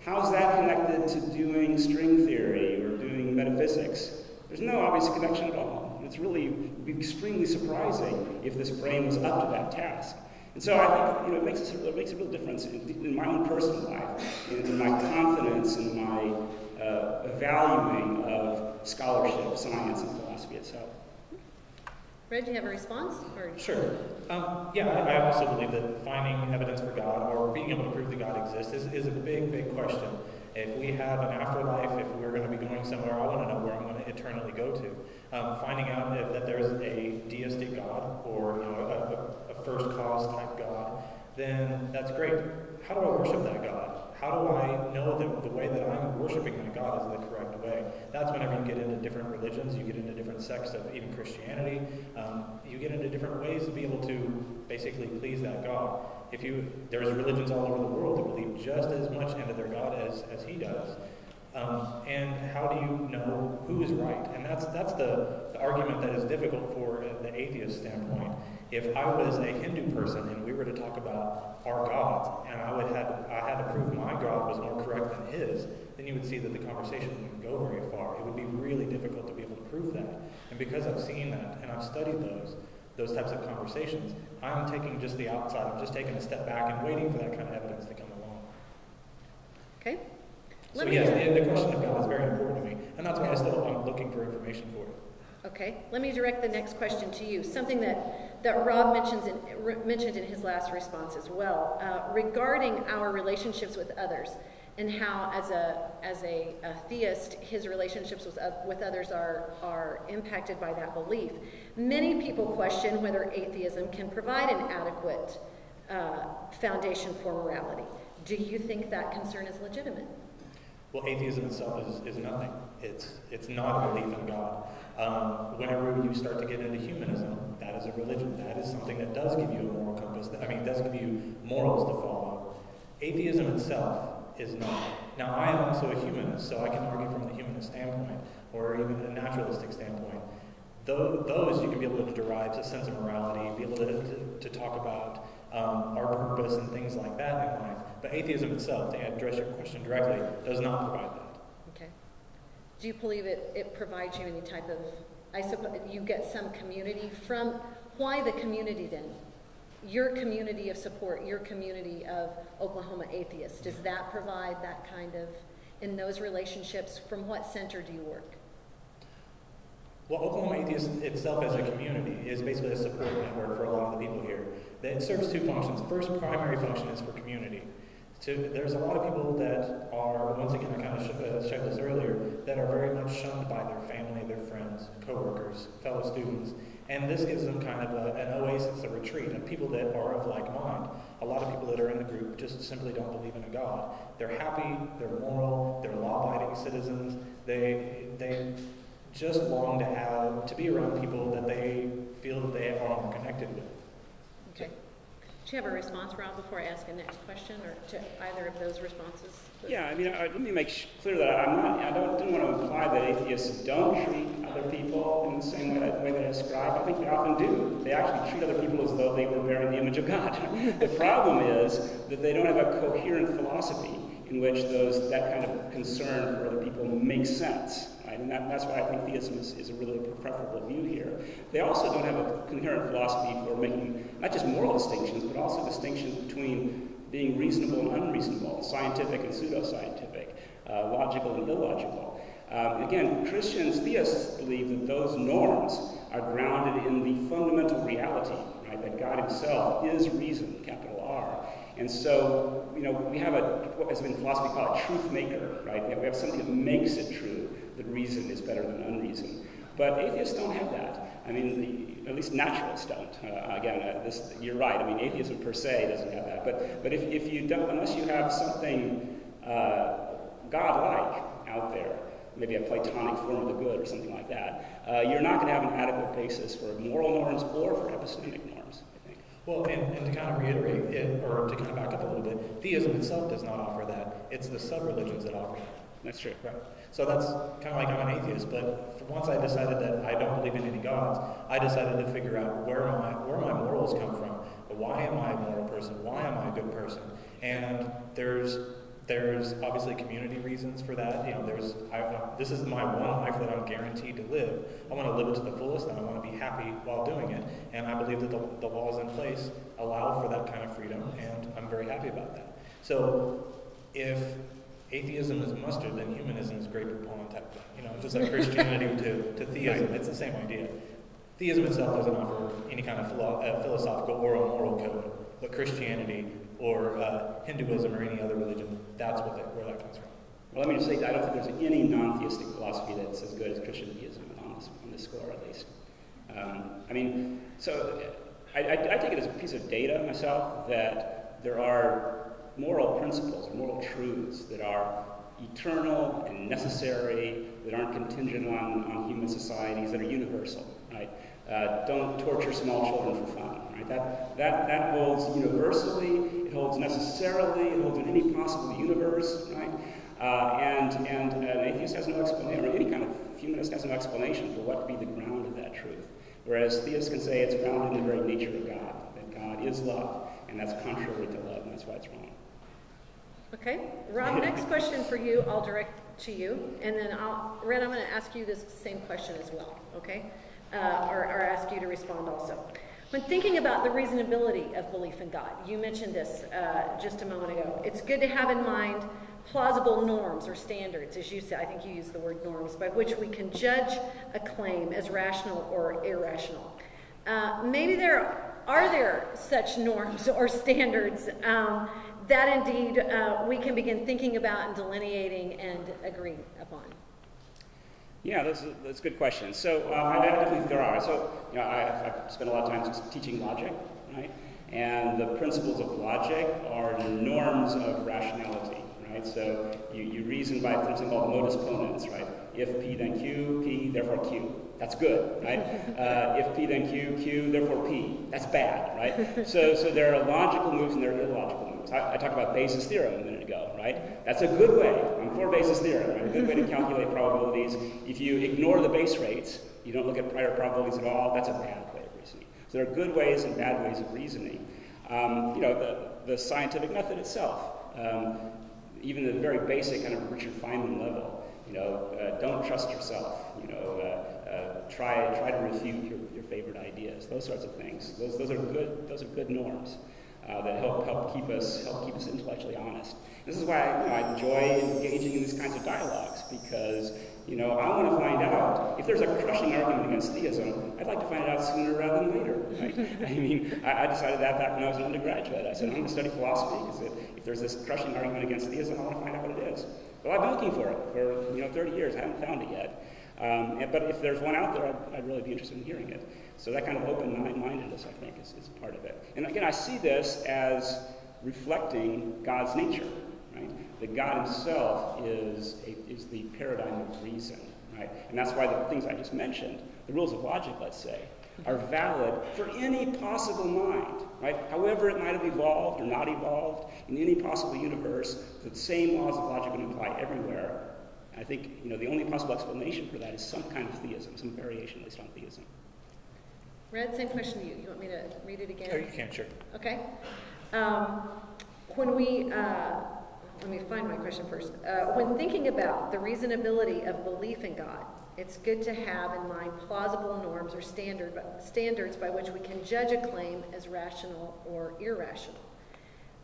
How's that connected to doing string theory or doing metaphysics? There's no obvious connection at all. It's really would be extremely surprising if this brain was up to that task. And so I think it makes a real difference in my own personal life, in my confidence, in my valuing of scholarship, science, and philosophy itself. Red, do you have a response? Sure. I also believe that finding evidence for God or being able to prove that God exists is a big, big question. If we have an afterlife, if we're going to be going somewhere, I want to know where I'm going to eternally go to. Finding out that there's a deistic God or a first cause type God, then that's great. How do I worship that God? How do I know that the way that I'm worshiping that God is the correct way? That's whenever you get into different religions, you get into different sects of even Christianity, you get into different ways to be able to basically please that God. There's religions all over the world that believe just as much into their God as he does. And how do you know who is right? And that's the argument that is difficult for the atheist standpoint. If I was a Hindu person and we were to talk about our gods, and I had to prove my God was more correct than his, then you would see that the conversation wouldn't go very far. It would be really difficult to be able to prove that. And because I've seen that and I've studied those types of conversations, I'm taking just the outside. I'm just taking a step back and waiting for that kind of evidence to come along. Okay. So yes, the question of God is very important to me, and that's why I'm looking for information for it. Okay, let me direct the next question to you. Something that Rob mentioned in his last response as well, regarding our relationships with others, and how as a theist, his relationships with others are impacted by that belief. Many people question whether atheism can provide an adequate foundation for morality. Do you think that concern is legitimate? Well, atheism itself is nothing. It's not a belief in God. Whenever you start to get into humanism, that is a religion. That is something that does give you a moral compass. It does give you morals to follow. Atheism itself is not. Now, I am also a humanist, so I can argue from the humanist standpoint, or even a naturalistic standpoint. Those you can be able to derive a sense of morality, be able to talk about our purpose and things like that in life. But atheism itself, to address your question directly, does not provide that. Okay. Do you believe it provides you any type of, I suppose you get some community from, why the community then? Your community of support, your community of Oklahoma Atheists, does that provide that kind of, in those relationships, from what center do you work? Well, Oklahoma Atheists itself as a community is basically a support network for a lot of the people here. It serves two functions. First primary function is for community. So there's a lot of people that are, once again, I kind of showed this earlier, that are very much shunned by their family, their friends, coworkers, fellow students. And this gives them kind of an oasis, a retreat of people that are of like mind. A lot of people that are in the group just simply don't believe in a God. They're happy, they're moral, they're law-abiding citizens. They just long to be around people that they feel that they are more connected with. Okay. Do you have a response, Rob, before I ask a next question, or to either of those responses? Yeah, let me make clear that I don't want to imply that atheists don't treat other people in the same way that I described. I think they often do. They actually treat other people as though they were bearing the image of God. The problem is that they don't have a coherent philosophy in which that kind of concern for other people makes sense. Right? And that's why I think theism is a really preferable view here. They also don't have a coherent philosophy for making not just moral distinctions, but also distinctions between being reasonable and unreasonable, scientific and pseudoscientific, logical and illogical. Again, Christians, theists believe that those norms are grounded in the fundamental reality, right? That God himself is reason, capital R. And so, we have what has been in philosophy called a truth maker, right? We have something that makes it true that reason is better than unreason. But atheists don't have that. I mean, at least naturalists don't. You're right. I mean, atheism per se doesn't have that. But if you don't, unless you have something godlike out there, maybe a Platonic form of the good or something like that, you're not going to have an adequate basis for moral norms or for epistemic norms, I think. Well, and to kind of reiterate it, or to kind of back up a little bit, theism itself does not offer that. It's the sub-religions that offer that. That's true. Right. So that's kind of like I'm an atheist, but once I decided that I don't believe in any gods, I decided to figure out where my morals come from. Why am I a moral person? Why am I a good person? And there's obviously community reasons for that. You know, this is my one life that I'm guaranteed to live. I want to live it to the fullest, and I want to be happy while doing it. And I believe that the laws in place allow for that kind of freedom, and I'm very happy about that. So if atheism is mustard, then humanism is grape and pollen type thing. You know, just like Christianity to theism, it's the same idea. Theism itself doesn't offer any kind of philosophical or a moral code, but Christianity or Hinduism or any other religion, that's where that comes from. Well, let me just say, I don't think there's any non-theistic philosophy that's as good as Christian theism on this score, at least. I take it as a piece of data myself that there are moral principles, moral truths that are eternal and necessary, that aren't contingent on human societies, that are universal, right? Don't torture small children for fun, right? That holds universally, it holds necessarily, it holds in any possible universe, right? And an atheist has no explanation, or any kind of humanist has no explanation for what would be the ground of that truth. Whereas theists can say it's grounded in the very nature of God, that God is love, and that's contrary to love, and that's why it's wrong. Okay, Rob, next question for you, I'll direct to you, and then Red, I'm going to ask you this same question as well, okay? Or ask you to respond also. When thinking about the reasonability of belief in God, you mentioned this just a moment ago. It's good to have in mind plausible norms or standards, as you said, I think you used the word norms, by which we can judge a claim as rational or irrational. Maybe are there such norms or standards that indeed we can begin thinking about and delineating and agreeing upon? Yeah, that's a good question. So I definitely think there are. So I've spent a lot of time just teaching logic, right? And the principles of logic are the norms of rationality, right? So you reason by something called modus ponens, right? If P then Q, P therefore Q. That's good, right? If P then Q, Q therefore P. That's bad, right? So there are logical moves and there are illogical moves. I talked about Bayes' theorem a minute ago, right? That's a good way. I'm for Bayes' theorem, right? A good way to calculate probabilities. If you ignore the base rates, you don't look at prior probabilities at all, that's a bad way of reasoning. So there are good ways and bad ways of reasoning. The scientific method itself, even the very basic kind of Richard Feynman level, don't trust yourself, try to refute your favorite ideas, those sorts of things. Those are good norms. That help keep us intellectually honest. This is why I enjoy engaging in these kinds of dialogues, because I want to find out if there's a crushing argument against theism. I'd like to find it out sooner rather than later. Right? I mean, I decided that back when I was an undergraduate. I said I'm going to study philosophy because if there's this crushing argument against theism, I want to find out what it is. Well, I've been looking for it for 30 years. I haven't found it yet. But if there's one out there, I'd really be interested in hearing it. So that kind of open-mindedness, I think, is part of it. And again, I see this as reflecting God's nature, right? That God himself is the paradigm of reason, right? And that's why the things I just mentioned, the rules of logic, let's say, are valid for any possible mind, right? However it might have evolved or not evolved, in any possible universe, the same laws of logic would apply everywhere. I think, the only possible explanation for that is some kind of theism, some variation at least on theism. Red, same question to you. You want me to read it again? Oh, you can, sure. Okay. When we, let me find my question first. When thinking about the reasonability of belief in God, it's good to have in mind plausible norms or standards by which we can judge a claim as rational or irrational.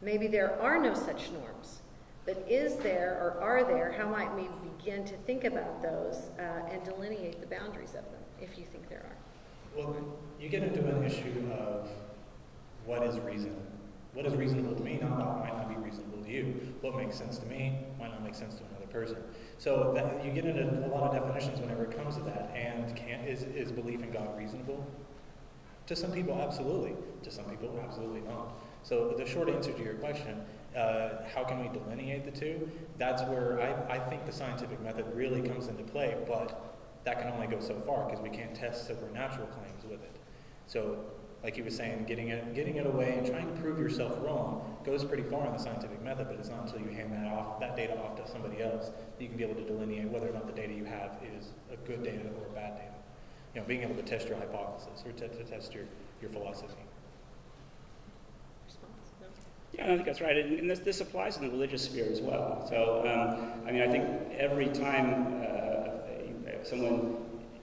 Maybe there are no such norms. But is there, or are there, how might we begin to think about those and delineate the boundaries of them, if you think there are? Well, you get into an issue of what is reason. What is reasonable to me might not be reasonable to you. What makes sense to me might not make sense to another person. So you get into a lot of definitions whenever it comes to that. And is belief in God reasonable? To some people, absolutely. To some people, absolutely not. So the short answer to your question, how can we delineate the two? That's where I think the scientific method really comes into play, but that can only go so far because we can't test supernatural claims with it. So, like he was saying, getting it away and trying to prove yourself wrong goes pretty far in the scientific method, but it's not until you hand that data off to somebody else that you can be able to delineate whether or not the data you have is a good data or bad data. You know, being able to test your hypothesis or to test your philosophy. Yeah, I think that's right, and this applies in the religious sphere as well. So, I mean, I think every time someone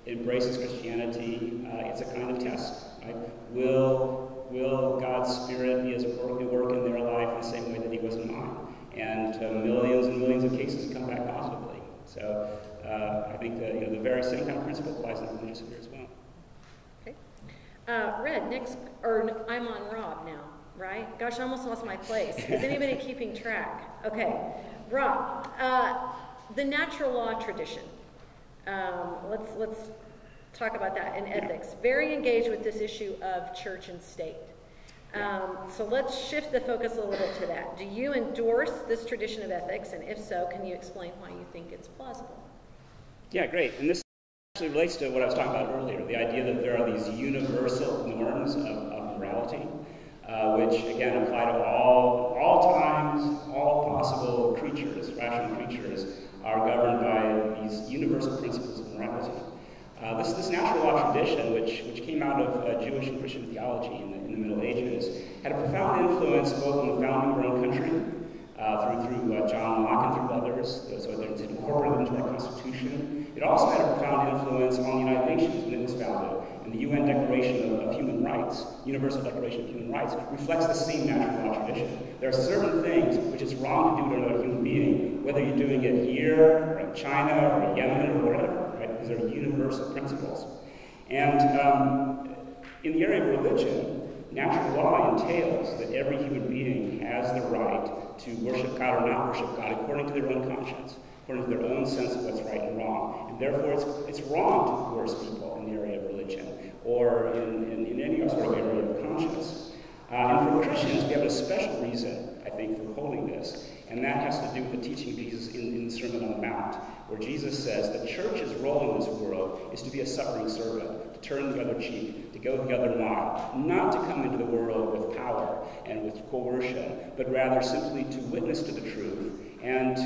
embraces Christianity, it's a kind of test. Right? Will God's Spirit be at work in their life in the same way that He was in mine? And millions and millions of cases come back positively. So, I think that the very same kind of principle applies in the religious sphere as well. Okay, Red. Next, or I'm on Rob now. Right? Gosh, I almost lost my place. Is anybody keeping track? Okay. Rob, the natural law tradition. Let's talk about that in ethics. Very engaged with this issue of church and state. So let's shift the focus a little bit to that. Do you endorse this tradition of ethics? And if so, can you explain why you think it's plausible? Yeah, great. And this actually relates to what I was talking about earlier, the idea that there are these universal norms of morality. Which again apply to all times, all possible creatures, rational creatures, are governed by these universal principles of morality. This natural law tradition, which came out of Jewish and Christian theology in the Middle Ages, had a profound influence both on the founding of our own country, through John Locke and through others, so it's incorporated into our Constitution. It also had a profound influence on the United Nations when it was founded. And the UN Declaration of Human Rights, Universal Declaration of Human Rights, reflects the same natural law tradition. There are certain things which it's wrong to do to another human being, whether you're doing it here, or in China, or in Yemen, or wherever, right? These are universal principles. And in the area of religion, natural law entails that every human being has the right to worship God or not worship God according to their own conscience, according to their own sense of what's right and wrong. And therefore, it's wrong to coerce people in the area of religion or in any sort of area of conscience. And for Christians, we have a special reason, I think, for holding this, and that has to do with the teaching of Jesus in the Sermon on the Mount, where Jesus says the church's role in this world is to be a suffering servant, to turn the other cheek, to go the other mile, not to come into the world with power and with coercion, but rather simply to witness to the truth, and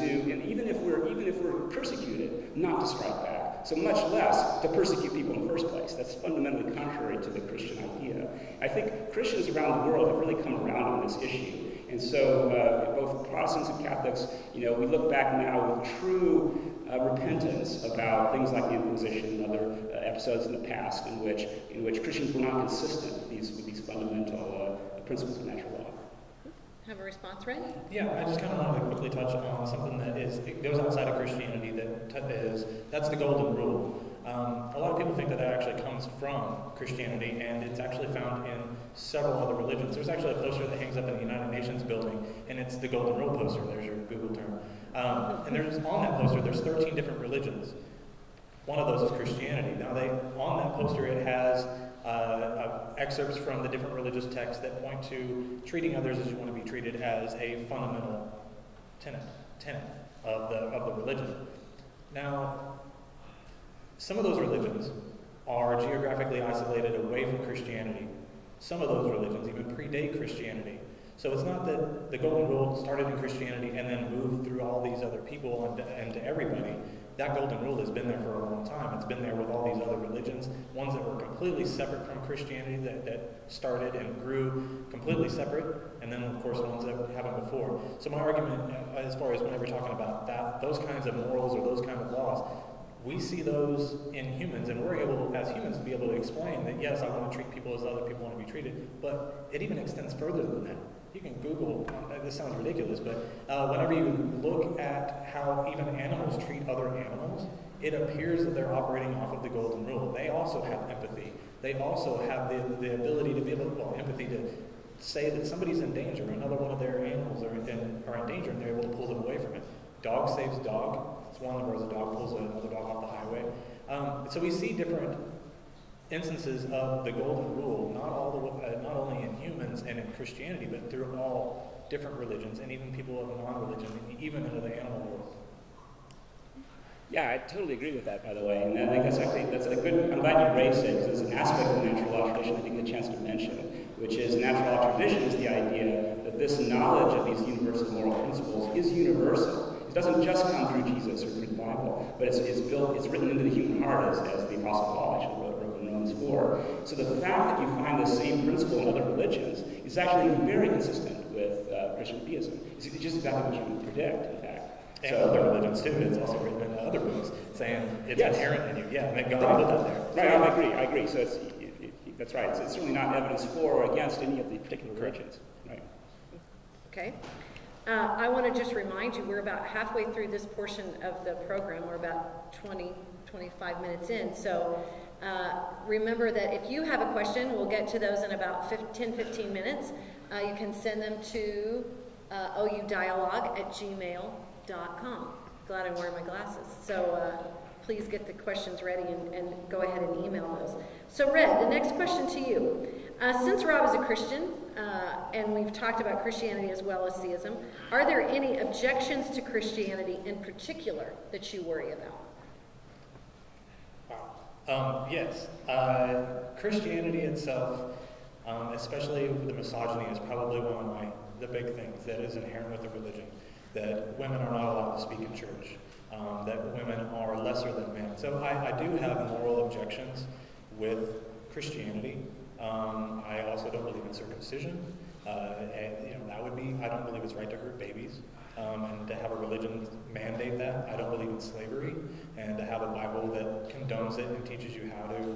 even if we're persecuted, not to strike back. So much less to persecute people in the first place. That's fundamentally contrary to the Christian idea. I think Christians around the world have really come around on this issue. And so both Protestants and Catholics, we look back now with true repentance about things like the Inquisition and other episodes in the past in which Christians were not consistent with these fundamental principles of natural law. Have a response, Red? Yeah, I just kind of wanted to quickly touch on something it goes outside of Christianity, that's the golden rule. A lot of people think that actually comes from Christianity, and it's actually found in several other religions. There's actually a poster that hangs up in the United Nations building, and it's the golden rule poster. There's your Google term. And on that poster, there's 13 different religions. One of those is Christianity. Now, on that poster, it has excerpts from the different religious texts that point to treating others as you want to be treated as a fundamental tenet of the religion. Now, some of those religions are geographically isolated away from Christianity. Some of those religions even predate Christianity. So it's not that the golden rule started in Christianity and then moved through all these other people and to everybody. That golden rule has been there for a long time. It's been there with all these other religions, ones that were completely separate from Christianity that started and grew completely separate, and then, of course, ones that happened before. So my argument, as far as whenever we're talking about those kinds of morals or those kind of laws, we see those in humans, and we're able, as humans, to be able to explain that, yes, I want to treat people as other people want to be treated, but it even extends further than that. You can Google, this sounds ridiculous, but whenever you look at how even animals treat other animals, it appears that they're operating off of the golden rule. They also have empathy. They also have the ability to be able to, empathy to say that somebody's in danger, another one of their animals are in danger, and they're able to pull them away from it. Dog saves dog. It's one where the dog pulls another dog off the highway. So we see different instances of the golden rule, not only in humans and in Christianity, but through all different religions and even people of non-religion, and even into the animal world. Yeah, I totally agree with that, by the way. And I think that's a good, I'm glad you raised it, because it's an aspect of natural law tradition I didn't get a chance to mention, which is natural law tradition is the idea that this knowledge of these universal moral principles is universal. It doesn't just come through Jesus or through the Bible, but it's written into the human heart, as the Apostle Paul actually wrote in Romans 4. So the fact that you find the same principle in other religions is actually very consistent with Christian theism. It's just exactly what you would predict, in fact. And other religions too. It's also written in other books saying it's inherent in you. Yeah, that God put that there. Right, I agree. So that's right. It's certainly not evidence for or against any of the particular religions. Right. Okay. I want to just remind you, we're about halfway through this portion of the program. We're about 25 minutes in. So remember that if you have a question, we'll get to those in about 10-15 minutes. You can send them to oudialogue@gmail.com. Glad I'm wearing my glasses. So please get the questions ready and go ahead and email those. So Red, the next question to you. Since Rob is a Christian, and we've talked about Christianity as well as theism, are there any objections to Christianity in particular that you worry about? Wow. Yes. Christianity itself, especially the misogyny, is probably one of the big things that is inherent with the religion. That women are not allowed to speak in church, that women are lesser than men. So I do have moral objections with Christianity. I also don't believe in circumcision. That would be, I don't believe it's right to hurt babies. And to have a religion mandate that. I don't believe in slavery. And to have a Bible that condones it and teaches you how to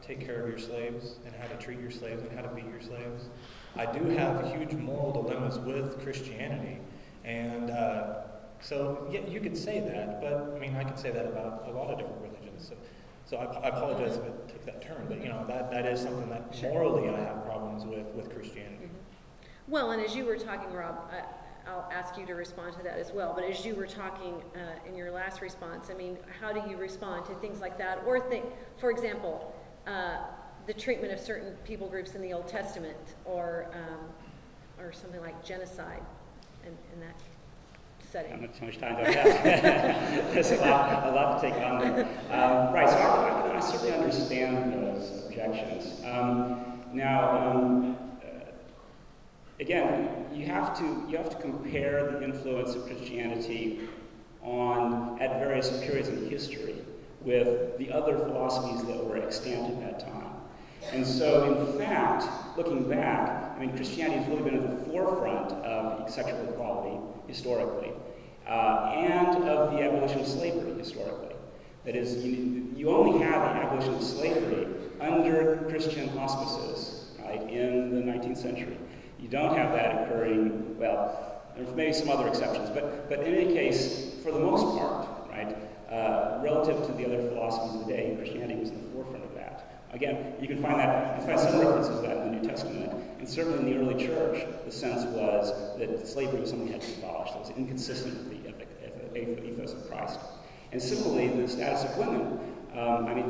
take care of your slaves and how to treat your slaves and how to beat your slaves. I do have huge moral dilemmas with Christianity. And so, yeah, you could say that, but I mean, I could say that about a lot of different religions. So I apologize if it took that turn, but that is something that morally I have problems with Christianity. Mm-hmm. Well, and as you were talking, Rob, I'll ask you to respond to that as well. But as you were talking in your last response, I mean, how do you respond to things like that, or for example, the treatment of certain people groups in the Old Testament, or something like genocide? In that setting. How much time do I have? There's a lot to take on there. Right, so I certainly understand those objections. Again, you have to compare the influence of Christianity at various periods in history with the other philosophies that were extant at that time. And so, in fact, looking back, I mean, Christianity has really been at the forefront of sexual equality historically, and of the abolition of slavery historically. That is, you only have the abolition of slavery under Christian auspices, right, in the 19th century. You don't have that occurring, well, there's maybe some other exceptions, but in any case, for the most part, right, relative to the other philosophies of the day, Christianity was in the forefront of that. Again, you can find some references to that in the New Testament, and certainly in the early church, the sense was that slavery was something that had to be abolished. It was inconsistent with the ethos of Christ. And similarly, the status of women.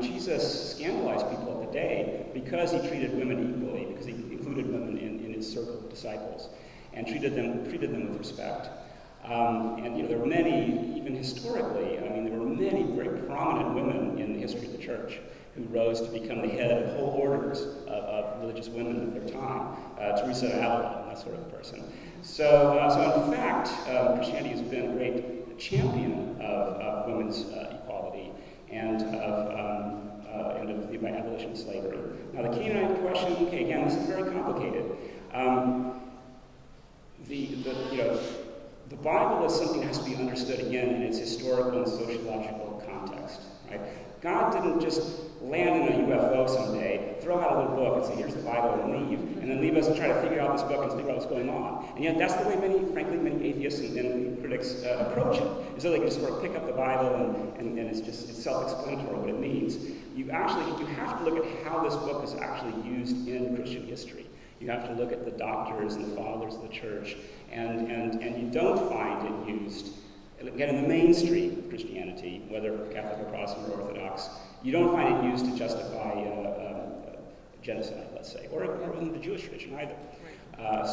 Jesus scandalized people of the day because he treated women equally, because he included women in his circle of disciples, and treated them with respect. There were many, even historically, there were many very prominent women in the history of the church who rose to become the head of whole orders of religious women of their time. Teresa of Avila, that sort of person. So in fact, Christianity has been a great champion of women's equality and of the abolition of slavery. Now, the Canaanite question, okay, again, this is very complicated. The Bible is something that has to be understood, again, in its historical and sociological context, right? God didn't just land in a UFO someday, throw out a little book and say, here's the Bible, and leave, and then leave us and try to figure out this book and figure out what's going on. And yet that's the way many atheists and critics approach it. Is that they can just sort of pick up the Bible and it's self-explanatory what it means. You have to look at how this book is actually used in Christian history. You have to look at the doctors and the fathers of the church, and you don't find it used, again, in the mainstream of Christianity, whether Catholic or Protestant or Orthodox, You don't find it used to justify genocide, let's say, or in the Jewish tradition either.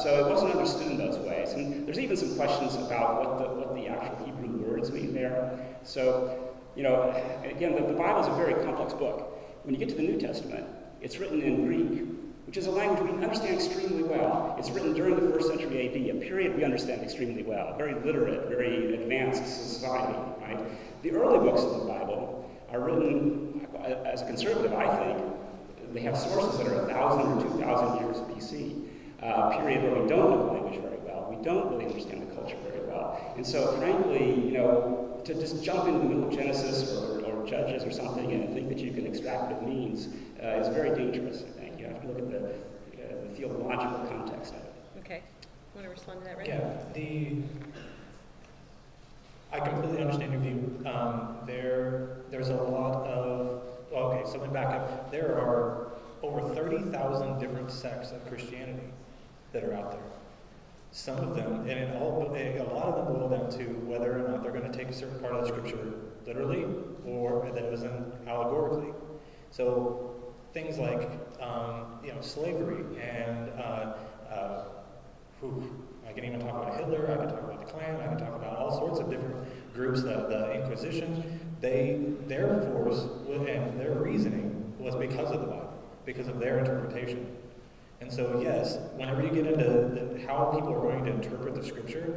So it wasn't understood in those ways. And there's even some questions about what the actual Hebrew words mean there. So, you know, again, the Bible is a very complex book. When you get to the New Testament, it's written in Greek, which is a language we understand extremely well. It's written during the 1st century AD, a period we understand extremely well, very literate, very advanced society, right? The early books of the Bible are written, as a conservative, I think, they have sources that are 1,000 or 2,000 years BC, a period where we don't know the language very well, we don't really understand the culture very well. And so, frankly, you know, to just jump into the middle of Genesis or Judges or something and think that you can extract what it means is very dangerous, I think. You have to look at the theological context of it. Okay. Want to respond to that, Ray? Yeah, I completely understand your view. There's a lot of, okay, so then back up. There are over 30,000 different sects of Christianity that are out there. Some of them, and a lot of them boil down to whether or not they're going to take a certain part of the scripture literally or that it was allegorically. So things like slavery and I can even talk about Hitler, I can talk about the Klan, I can talk about all sorts of different groups, the Inquisition. Their force and their reasoning was because of the Bible, because of their interpretation. And so, yes, whenever you get into how people are going to interpret the scripture,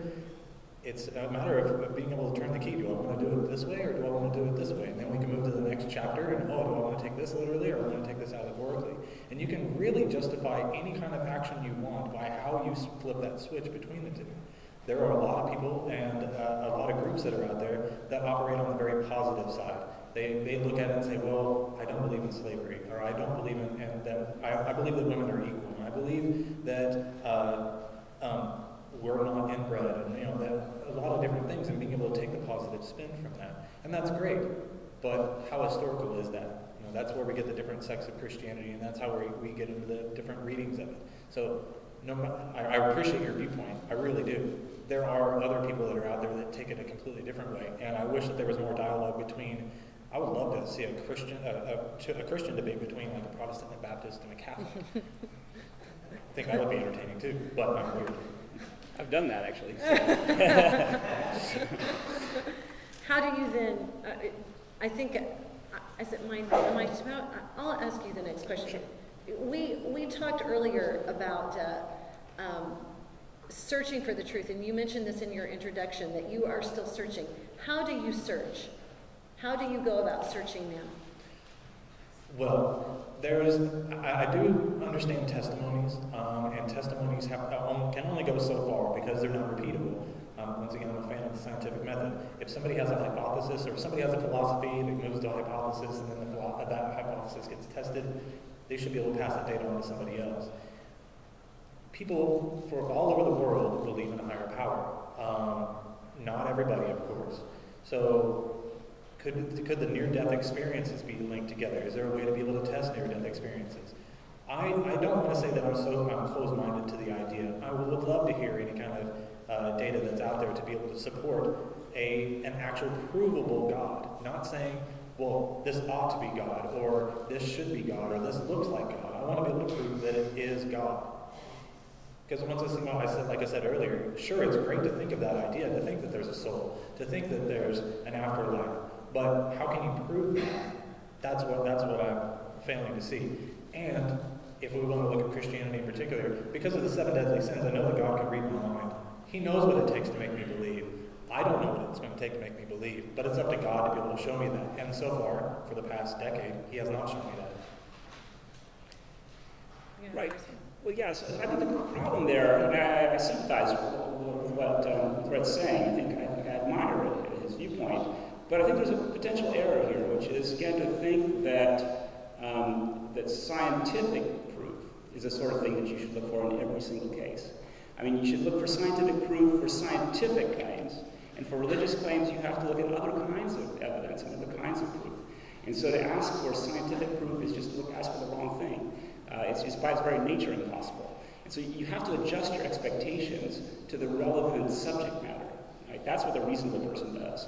it's a matter of being able to turn the key. Do I want to do it this way or do I want to do it this way? And then we can move to the next chapter and, do I want to take this literally or do I want to take this allegorically? And you can really justify any kind of action you want by how you flip that switch between the two. There are a lot of people and a lot of groups that are out there that operate on the very positive side. They look at it and say, well, I don't believe in slavery, or I don't believe in, and that I believe that women are equal, and I believe that we're not inbred, and that a lot of different things, and being able to take the positive spin from that, and that's great. But how historical is that? That's where we get the different sects of Christianity, and that's how we get into the different readings of it. So, I appreciate your viewpoint. I really do. There are other people that are out there that take it a completely different way, and I wish that there was more dialogue between. I would love to see a Christian debate between like a Protestant and a Baptist and a Catholic. I think that would be entertaining too, but I'm weird. I've done that actually. How do you then? I think. Is it mine? Am I just about? I'll ask you the next question. Sure. We talked earlier about searching for the truth, and you mentioned this in your introduction that you are still searching. How do you search? How do you go about searching now? Well, I do understand testimonies, and testimonies can only go so far because they're not repeatable. Once again, I'm a fan of the scientific method. If somebody has a hypothesis, or if somebody has a philosophy that moves to a hypothesis, and then that hypothesis gets tested, they should be able to pass that data on to somebody else. People all over the world believe in a higher power. Not everybody, of course. So, could the near-death experiences be linked together? Is there a way to be able to test near-death experiences? I don't want to say that I'm closed-minded to the idea. I would love to hear any kind of data that's out there to be able to support an actual provable God. Not saying, well, this ought to be God, or this should be God, or this looks like God. I want to be able to prove that it is God. Because once like I said earlier, sure, it's great to think of that idea, to think that there's a soul, to think that there's an afterlife. But how can you prove that? That's what I'm failing to see. And if we want to look at Christianity in particular, because of the 7 deadly sins, I know that God can read my mind. He knows what it takes to make me believe. I don't know what it's going to take to make me believe, but it's up to God to be able to show me that. And so far, for the past decade, He has not shown me that. Yeah. Right. Well, yes. I think the problem there, and I sympathize with what Red's saying. I think I admire his viewpoint. But I think there's a potential error here, which is, again, to think that that scientific proof is the sort of thing that you should look for in every single case. I mean, you should look for scientific proof for scientific claims, and for religious claims, you have to look at other kinds of evidence and other kinds of proof. And so to ask for scientific proof is just ask for the wrong thing. It's by its very nature impossible. And so you have to adjust your expectations to the relevant subject matter. Right? That's what a reasonable person does.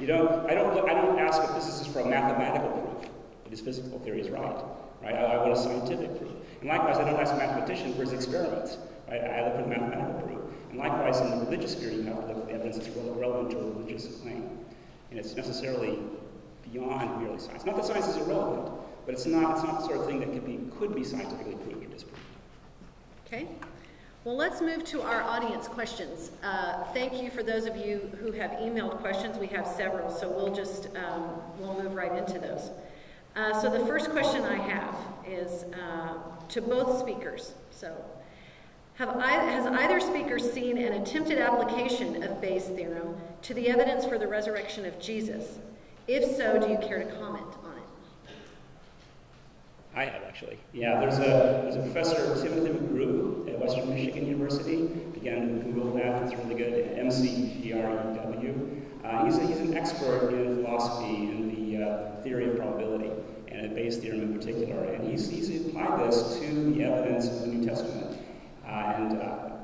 I don't ask if this is just for a mathematical proof. that his physical theory is right. I want a scientific proof. And likewise, I don't ask a mathematician for his experiments. I look for the mathematical proof. And likewise, in the religious sphere, you have to look for the evidence that's relevant to a religious claim. And it's necessarily beyond merely science. Not that science is irrelevant, but it's not the sort of thing that could be scientifically proved or disproved. Okay. Well, let's move to our audience questions. Thank you for those of you who have emailed questions. We have several, so we'll move right into those. So the first question I have is to both speakers. So, has either speaker seen an attempted application of Bayes' theorem to the evidence for the resurrection of Jesus? If so, do you care to comment on it? I have, actually. Yeah, there's a professor, Timothy McGrew, at Western Michigan University. Again, Google that, it's really good. McGrew. He's an expert in philosophy and the theory of probability, and at Bayes' theorem in particular. And he's applied this to the evidence of the New Testament.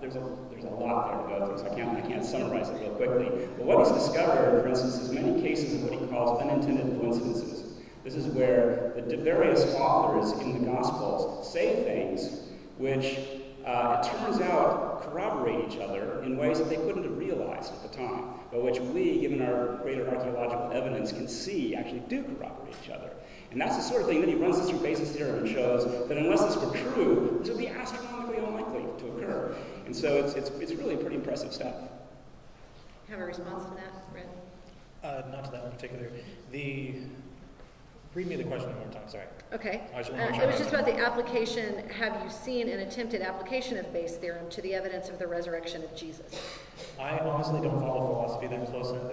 There's a lot there to go through, so I can't summarize it real quickly. But what he's discovered, for instance, is many cases of what he calls unintended coincidences. This is where the various authors in the Gospels say things which it turns out corroborate each other in ways that they couldn't have realized at the time, but which we, given our greater archaeological evidence, can see actually do corroborate each other. And that's the sort of thing that he runs this through Bayes' theorem and shows that unless this were true, this would be astronomically unlikely to occur. And so it's really pretty impressive stuff. Have a response to that, Red? Not to that in particular. Read me the question one more time, sorry. Okay. It was just about the application. Have you seen an attempted application of Bayes' theorem to the evidence of the resurrection of Jesus? I honestly don't follow philosophy that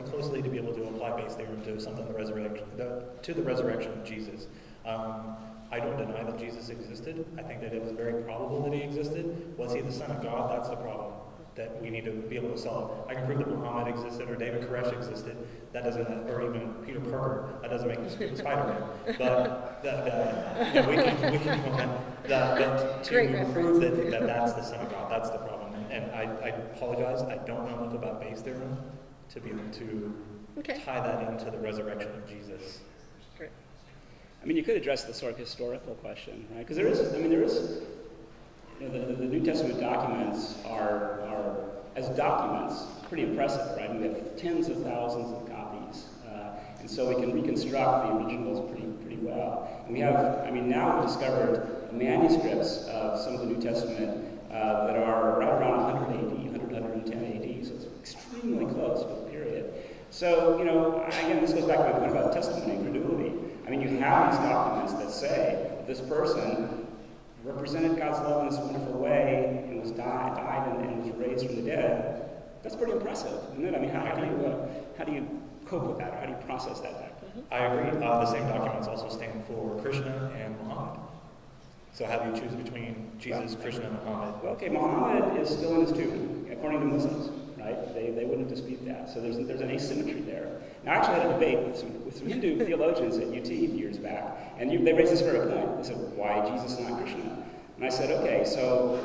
closely to be able to apply Bayes' theorem to something to the resurrection of Jesus. I don't deny that Jesus existed. I think that it was very probable that he existed. Was he the Son of God? That's the problem that we need to be able to solve. I can prove that Muhammad existed or David Koresh existed. That doesn't, or even Peter Parker. That doesn't make him Spider-Man. But we can but to prove that that's the Son of God, that's the problem. And I apologize. I don't know enough about Bayes' theorem to be able to tie that into the resurrection of Jesus. Great. I mean, you could address the sort of historical question, right? Because there is. You know, the New Testament documents are, as documents, pretty impressive, right? And we have tens of thousands of copies, and so we can reconstruct the originals pretty well. And we have, now we've discovered manuscripts of some of the New Testament that are right around 100 AD, 110 AD, so it's extremely close to the period. So, again, this goes back to my point about testimony and credulity. You have these documents that say that this person represented God's love in this wonderful way and was died and was raised from the dead. That's pretty impressive, isn't it? How do you cope with that? Or how do you process that fact? I agree. The same documents also stand for Krishna and Muhammad. So how do you choose between Jesus, Krishna, and Muhammad? Well, okay, Muhammad is still in his tomb, according to Muslims, right? They wouldn't dispute that. So there's an asymmetry there. Now, I actually had a debate with some Hindu theologians at UT years back, and they raised this very point. They said, why Jesus, not Krishna? And I said, okay, so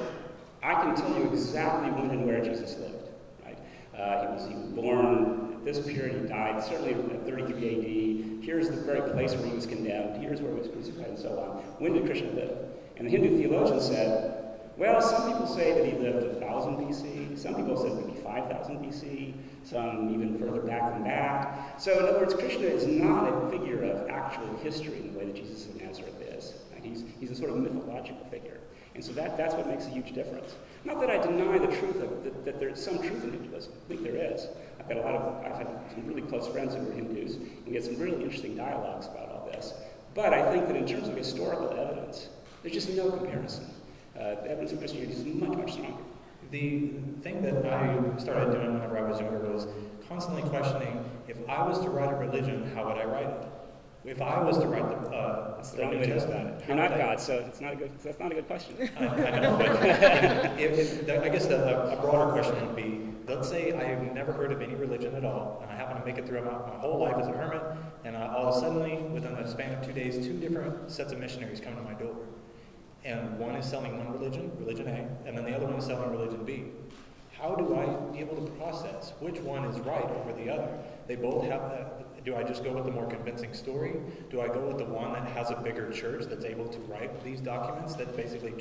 I can tell you exactly when and where Jesus lived, right? He was born at this period, he died certainly at 33 AD. Here's the very place where he was condemned. Here's where he was crucified, and so on. When did Krishna live? And the Hindu theologian said, well, some people say that he lived 1000 BC, some people said maybe 5000 BC, some even further back than that. So in other words, Krishna is not a figure of actual history in the way that Jesus of Nazareth is. Right? He's a sort of mythological figure. And so that's what makes a huge difference. Not that I deny the truth of that there's some truth in Hinduism. I think there is. I've had some really close friends who are Hindus, and we had some really interesting dialogues about all this. But I think that in terms of historical evidence, there's just no comparison. The evidence of Christianity is much, much stronger. The thing that I started doing whenever I was younger was constantly questioning, if I was to write a religion, how would I write it? If I was to write the New Testament, you're not God, so that's not a good question. I know, but I guess a broader question would be, let's say I have never heard of any religion at all, and I happen to make it through my whole life as a hermit, and all of a sudden, within the span of 2 days, 2 different sets of missionaries come to my door. And one is selling one religion, religion A, and then the other one is selling religion B. How do I be able to process which one is right over the other? They both have Do I just go with the more convincing story? Do I go with the one that has a bigger church that's able to write these documents that basically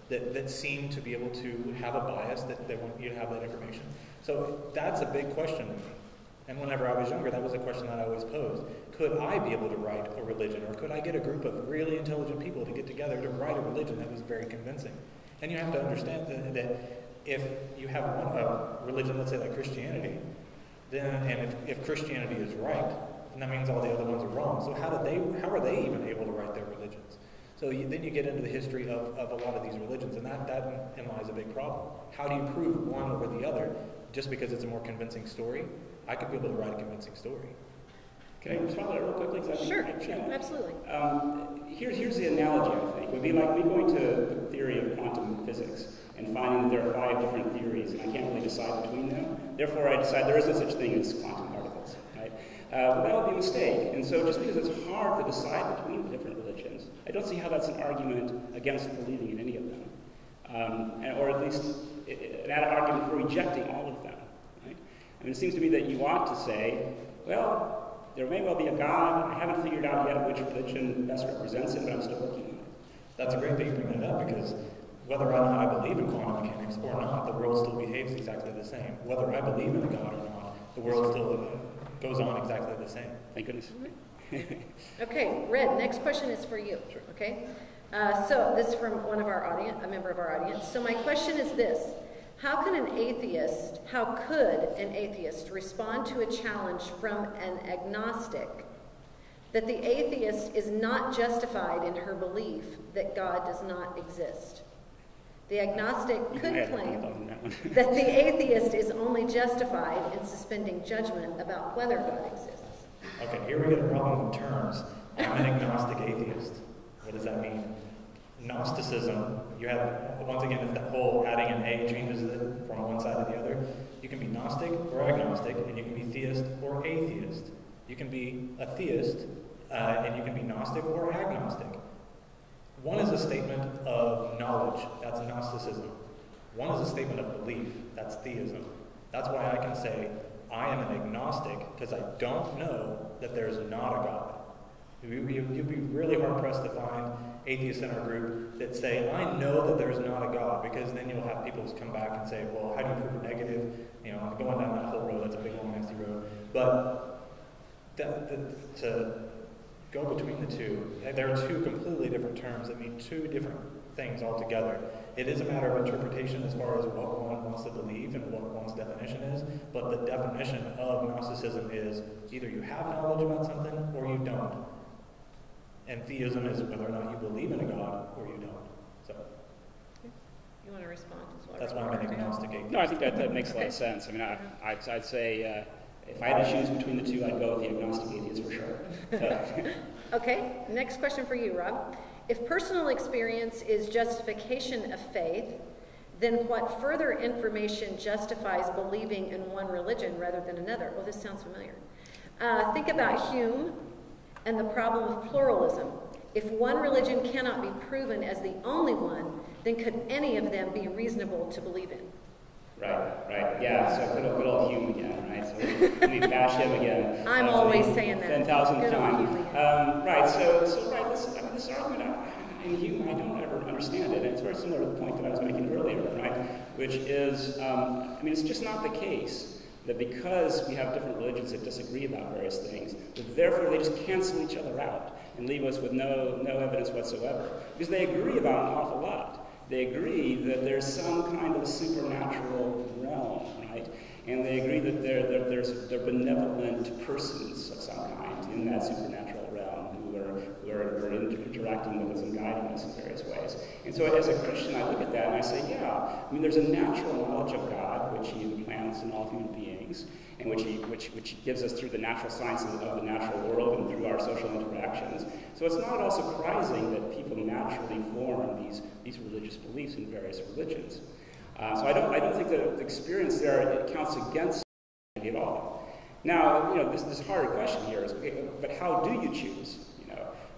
that seem to be able to have a bias, that they want you to have that information? So that's a big question to me. And whenever I was younger, that was a question that I always posed. Could I be able to write a religion, or could I get a group of really intelligent people to get together to write a religion that was very convincing? And you have to understand that if you have a religion, let's say like Christianity, and if Christianity is right, then that means all the other ones are wrong. So how are they even able to write their religions? So then you get into the history of a lot of these religions, and that lies a big problem. How do you prove one over the other just because it's a more convincing story? I could be able to write a convincing story. Can I respond to that real quickly? Sure, absolutely. Here's the analogy, I think. It would be like me going to the theory of quantum physics and finding that there are 5 different theories, and I can't really decide between them. Therefore, I decide there is no such thing as quantum particles. Right? But that would be a mistake. And so just because it's hard to decide between the different religions, I don't see how that's an argument against believing in any of them. Or at least an argument for rejecting all of them. Right? I mean, it seems to me that you ought to say, well, there may well be a God. I haven't figured out yet which religion best represents it, but I'm still working on it. That's a great thing you bring that up, because whether or not I believe in quantum mechanics or not, the world still behaves exactly the same. Whether I believe in a God or not, the world still goes on exactly the same. Thank goodness. Okay, Red, next question is for you. Sure. Okay? So this is from one of our audience, a member of our audience. So my question is this. How could an atheist respond to a challenge from an agnostic that the atheist is not justified in her belief that God does not exist? The agnostic could claim that the atheist is only justified in suspending judgment about whether God exists. Okay, here we get a problem with terms. I'm an agnostic atheist. What does that mean? Gnosticism, you have, once again, it's that whole adding an A changes it from one side to the other. You can be Gnostic or agnostic, and you can be theist or atheist. You can be a theist, and you can be Gnostic or agnostic. One is a statement of knowledge, that's Gnosticism. One is a statement of belief, that's Theism. That's why I can say, I am an agnostic, because I don't know that there's not a God. You'd be really hard-pressed to find atheists in our group that say, I know that there's not a God, because then you'll have people come back and say, well, how do you prove a negative? You know, going down that whole road, that's a big, long, nasty road. But to go between the two, there are 2 completely different terms that mean 2 different things altogether. It is a matter of interpretation as far as what one wants to believe and what one's definition is, but the definition of Gnosticism is either you have knowledge about something or you don't. And theism is whether or not you believe in a God or you don't. So you want to respond as well? That's why I'm an agnostic atheist. No, I think that makes a lot of sense. I mean, I'd say if I had to choose between the 2, I'd go with the agnostic atheist for sure. Okay, next question for you, Rob. If personal experience is justification of faith, then what further information justifies believing in one religion rather than another? Well, this sounds familiar. Think about Hume and the problem of pluralism. If one religion cannot be proven as the only one, then could any of them be reasonable to believe in? Right. Yeah, so good old Hume again, right? So let me bash him again. I'm always saying that. 10,000 times. Right, so this argument in Hume, I don't ever understand it. And it's very similar to the point that I was making earlier, right? Which is, it's just not the case that because we have different religions that disagree about various things, that therefore they just cancel each other out and leave us with no evidence whatsoever. Because they agree about an awful lot. They agree that there's some kind of supernatural realm, right? And they agree that they're benevolent persons of some kind in that supernatural realm who are interacting with us and guiding us in various ways. And so as a Christian, I look at that and I say, yeah, there's a natural knowledge of God which He implants in all human beings, and which he gives us through the natural sciences of the natural world and through our social interactions. So it's not at all surprising that people naturally form these religious beliefs in various religions. So I don't think that the experience there counts against it at all. Now, this harder question here is, okay, but how do you choose?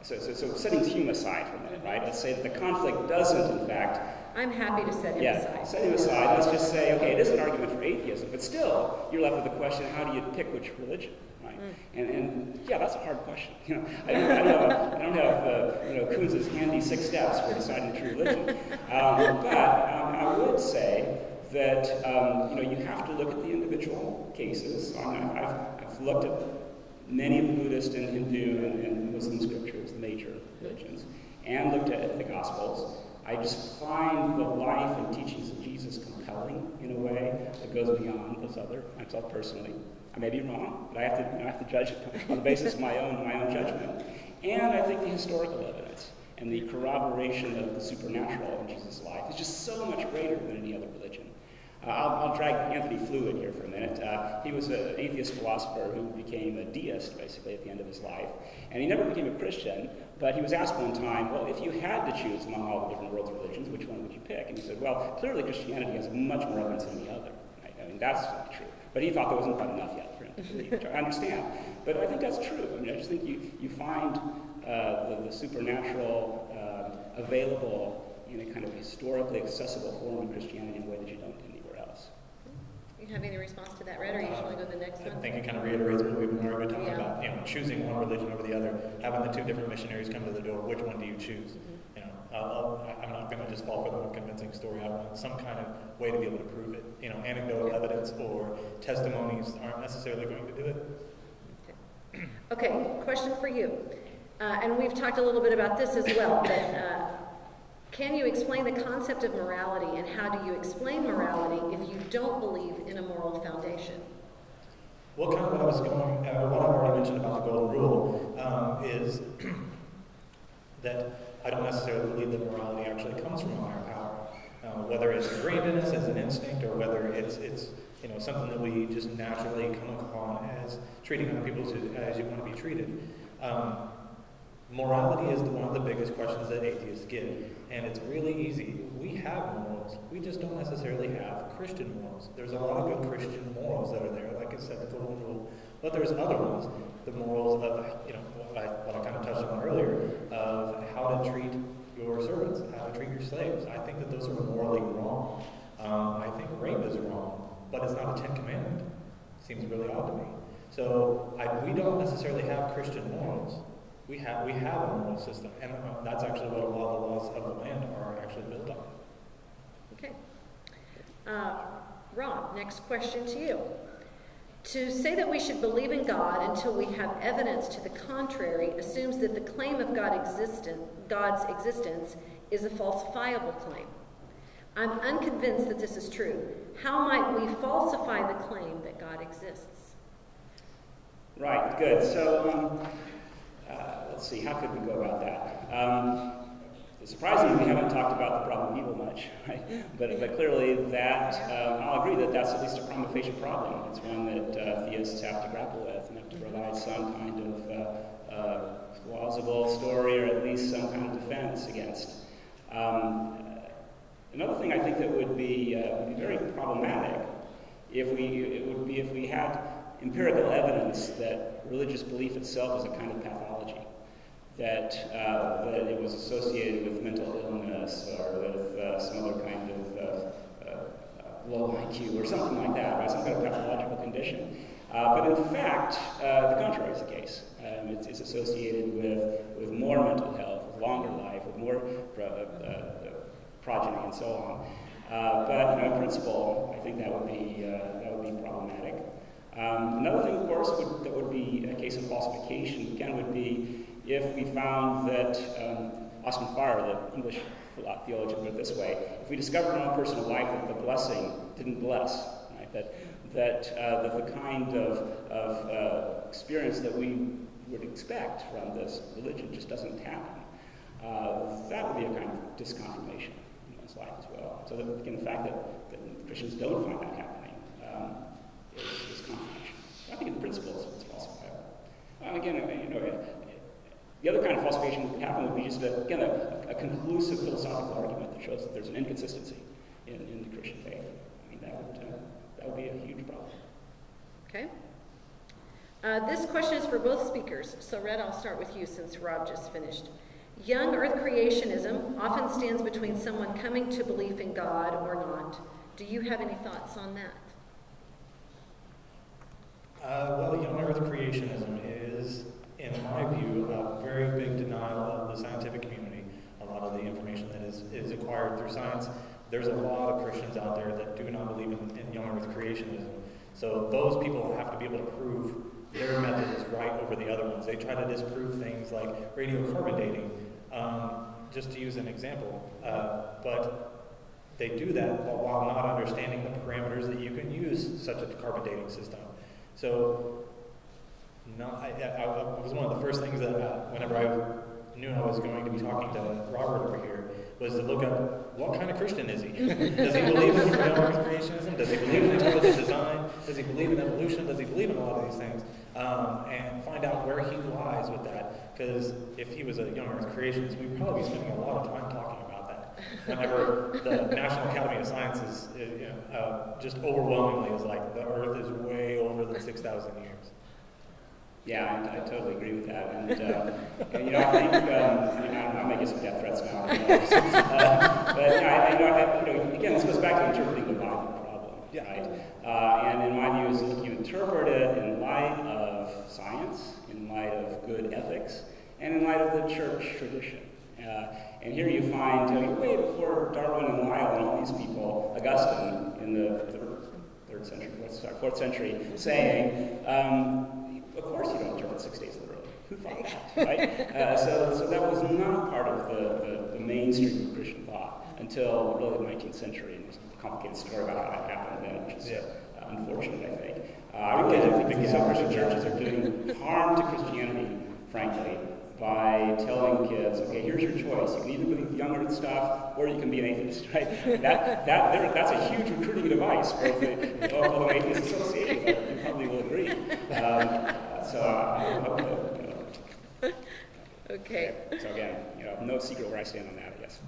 So setting Hume aside for a minute, right? Let's say that the conflict doesn't, in fact. I'm happy to set him aside. Set him aside. Let's just say, okay, it is an argument for atheism, but still, you're left with the question: how do you pick which religion, right? And yeah, that's a hard question. I don't have Koons' handy 6 steps for deciding true religion. But I would say that you have to look at the individual cases. I've looked at many of the Buddhist and Hindu and Muslim scriptures, the major religions, and looked at the Gospels. I just find the life and teachings of Jesus compelling in a way that goes beyond those other. Myself personally, I may be wrong, but I have to judge on the basis of my own judgment. And I think the historical evidence and the corroboration of the supernatural in Jesus' life is just so much greater than any other religion. I'll drag Anthony Flew in here for a minute. He was an atheist philosopher who became a deist, basically, at the end of his life. And he never became a Christian, but he was asked one time, well, if you had to choose among all the different world's religions, which one would you pick? And he said, well, clearly Christianity has much more evidence than any other. Right? I mean, that's not true. But he thought there wasn't quite enough yet for him to believe, which I understand. But I think that's true. I mean, I just think you find the supernatural available in a kind of historically accessible form in Christianity in a way that you don't anywhere else. You have any response to that, Red, or you usually go to the next one? I think it kind of reiterates what we've been already talking about. Choosing one religion over the other, having the 2 different missionaries come to the door. Which one do you choose? I'm not going to just fall for the more convincing story. I want some kind of way to be able to prove it. Anecdotal evidence or testimonies aren't necessarily going to do it. Okay, question for you. And we've talked a little bit about this as well. But, can you explain the concept of morality, and how do you explain morality if you don't believe in a moral foundation? Well, kind of what I've already mentioned about the golden rule is that I don't necessarily believe that morality actually comes from a higher power. Whether it's ingrained in us as an instinct, or whether it's something that we just naturally come upon as treating other people as you want to be treated. Morality is one of the biggest questions that atheists get, and it's really easy. We have morals. We just don't necessarily have Christian morals. There's a lot of good Christian morals that are there, like I said, the golden rule. But there's other ones, the morals of, what I kind of touched on earlier, of how to treat your servants, how to treat your slaves. I think that those are morally wrong. I think rape is wrong, but it's not a 10th commandment. It seems really odd to me. So we don't necessarily have Christian morals. We have a moral system, and that's actually what a lot of the laws of the land are actually built on. Okay. Rob, next question to you. To say that we should believe in God until we have evidence to the contrary assumes that the claim of God's existence is a falsifiable claim. I'm unconvinced that this is true. How might we falsify the claim that God exists? Right, good. So, let's see, how could we go about that? Surprisingly, we haven't talked about the problem of evil much, right? But clearly that, I'll agree that that's at least a prima facie problem. It's one that theists have to grapple with and have to provide some kind of plausible story, or at least some kind of defense against. Another thing I think that would be very problematic if we had empirical evidence that religious belief itself is a kind of pathology, that it was associated with mental illness or with some other kind of low IQ or something like that, right? Some kind of pathological condition. But in fact, the contrary is the case. It's associated with more mental health, with longer life, with more progeny, and so on. But in principle, I think that would be problematic. Another thing, of course, that would be a case of falsification, again, would be if we found that, Austin Farrer, the English theologian, put it this way, if we discovered in our own personal life that the blessing didn't bless, right? That the kind of experience that we would expect from this religion just doesn't happen, that would be a kind of disconfirmation in one's life as well. So that, again, the fact that Christians don't find that happening is confirmation. I think in principle it's falsifiable. Again, the other kind of falsification that could happen would be just, a conclusive philosophical argument that shows that there's an inconsistency in the Christian faith. I mean, that would be a huge problem. Okay. This question is for both speakers. So, Red, I'll start with you since Rob just finished. Young Earth creationism often stands between someone coming to belief in God or not. Do you have any thoughts on that? Well, young earth creationism is, in my view, a very big denial of the scientific community. A lot of the information that is acquired through science. There's a lot of Christians out there that do not believe in young earth creationism. So those people have to be able to prove their method is right over the other ones. They try to disprove things like radiocarbon dating, just to use an example. But they do that while not understanding the parameters that you can use such a carbon dating system. So it was one of the first things that whenever I knew I was going to be talking to Robert over here, was to look up what kind of Christian is he? Does he believe in young earth creationism? Does he believe in intelligent design? Does he believe in evolution? Does he believe in a lot of these things? And find out where he lies with that. Because if he was a young earth creationist, we'd probably be spending a lot of time talking about that. Whenever the National Academy of Sciences just overwhelmingly is like, the earth is way older than 6,000 years. Yeah, I totally agree with that. And I think, I'm making some death threats now. But again, this goes back to interpreting the Bible problem, right? And in my view, is you interpret it in light of science, in light of good ethics, and in light of the church tradition. And here you find, way before Darwin and Lyell and all these people, Augustine in the 4th century, saying, of course you don't interpret 6 days literally. Who thought that, right? So that was not part of the mainstream of Christian thought until really the 19th century, and there's a complicated story about how that happened then, which is unfortunate, I think. I think some Christian churches are doing harm to Christianity, frankly, by telling kids, okay, here's your choice. You can either believe young earth stuff, or you can be an atheist, right? That's a huge recruiting device for the Oklahoma Atheist Association. You probably will agree. Okay. So again, no secret where I stand on that, I guess.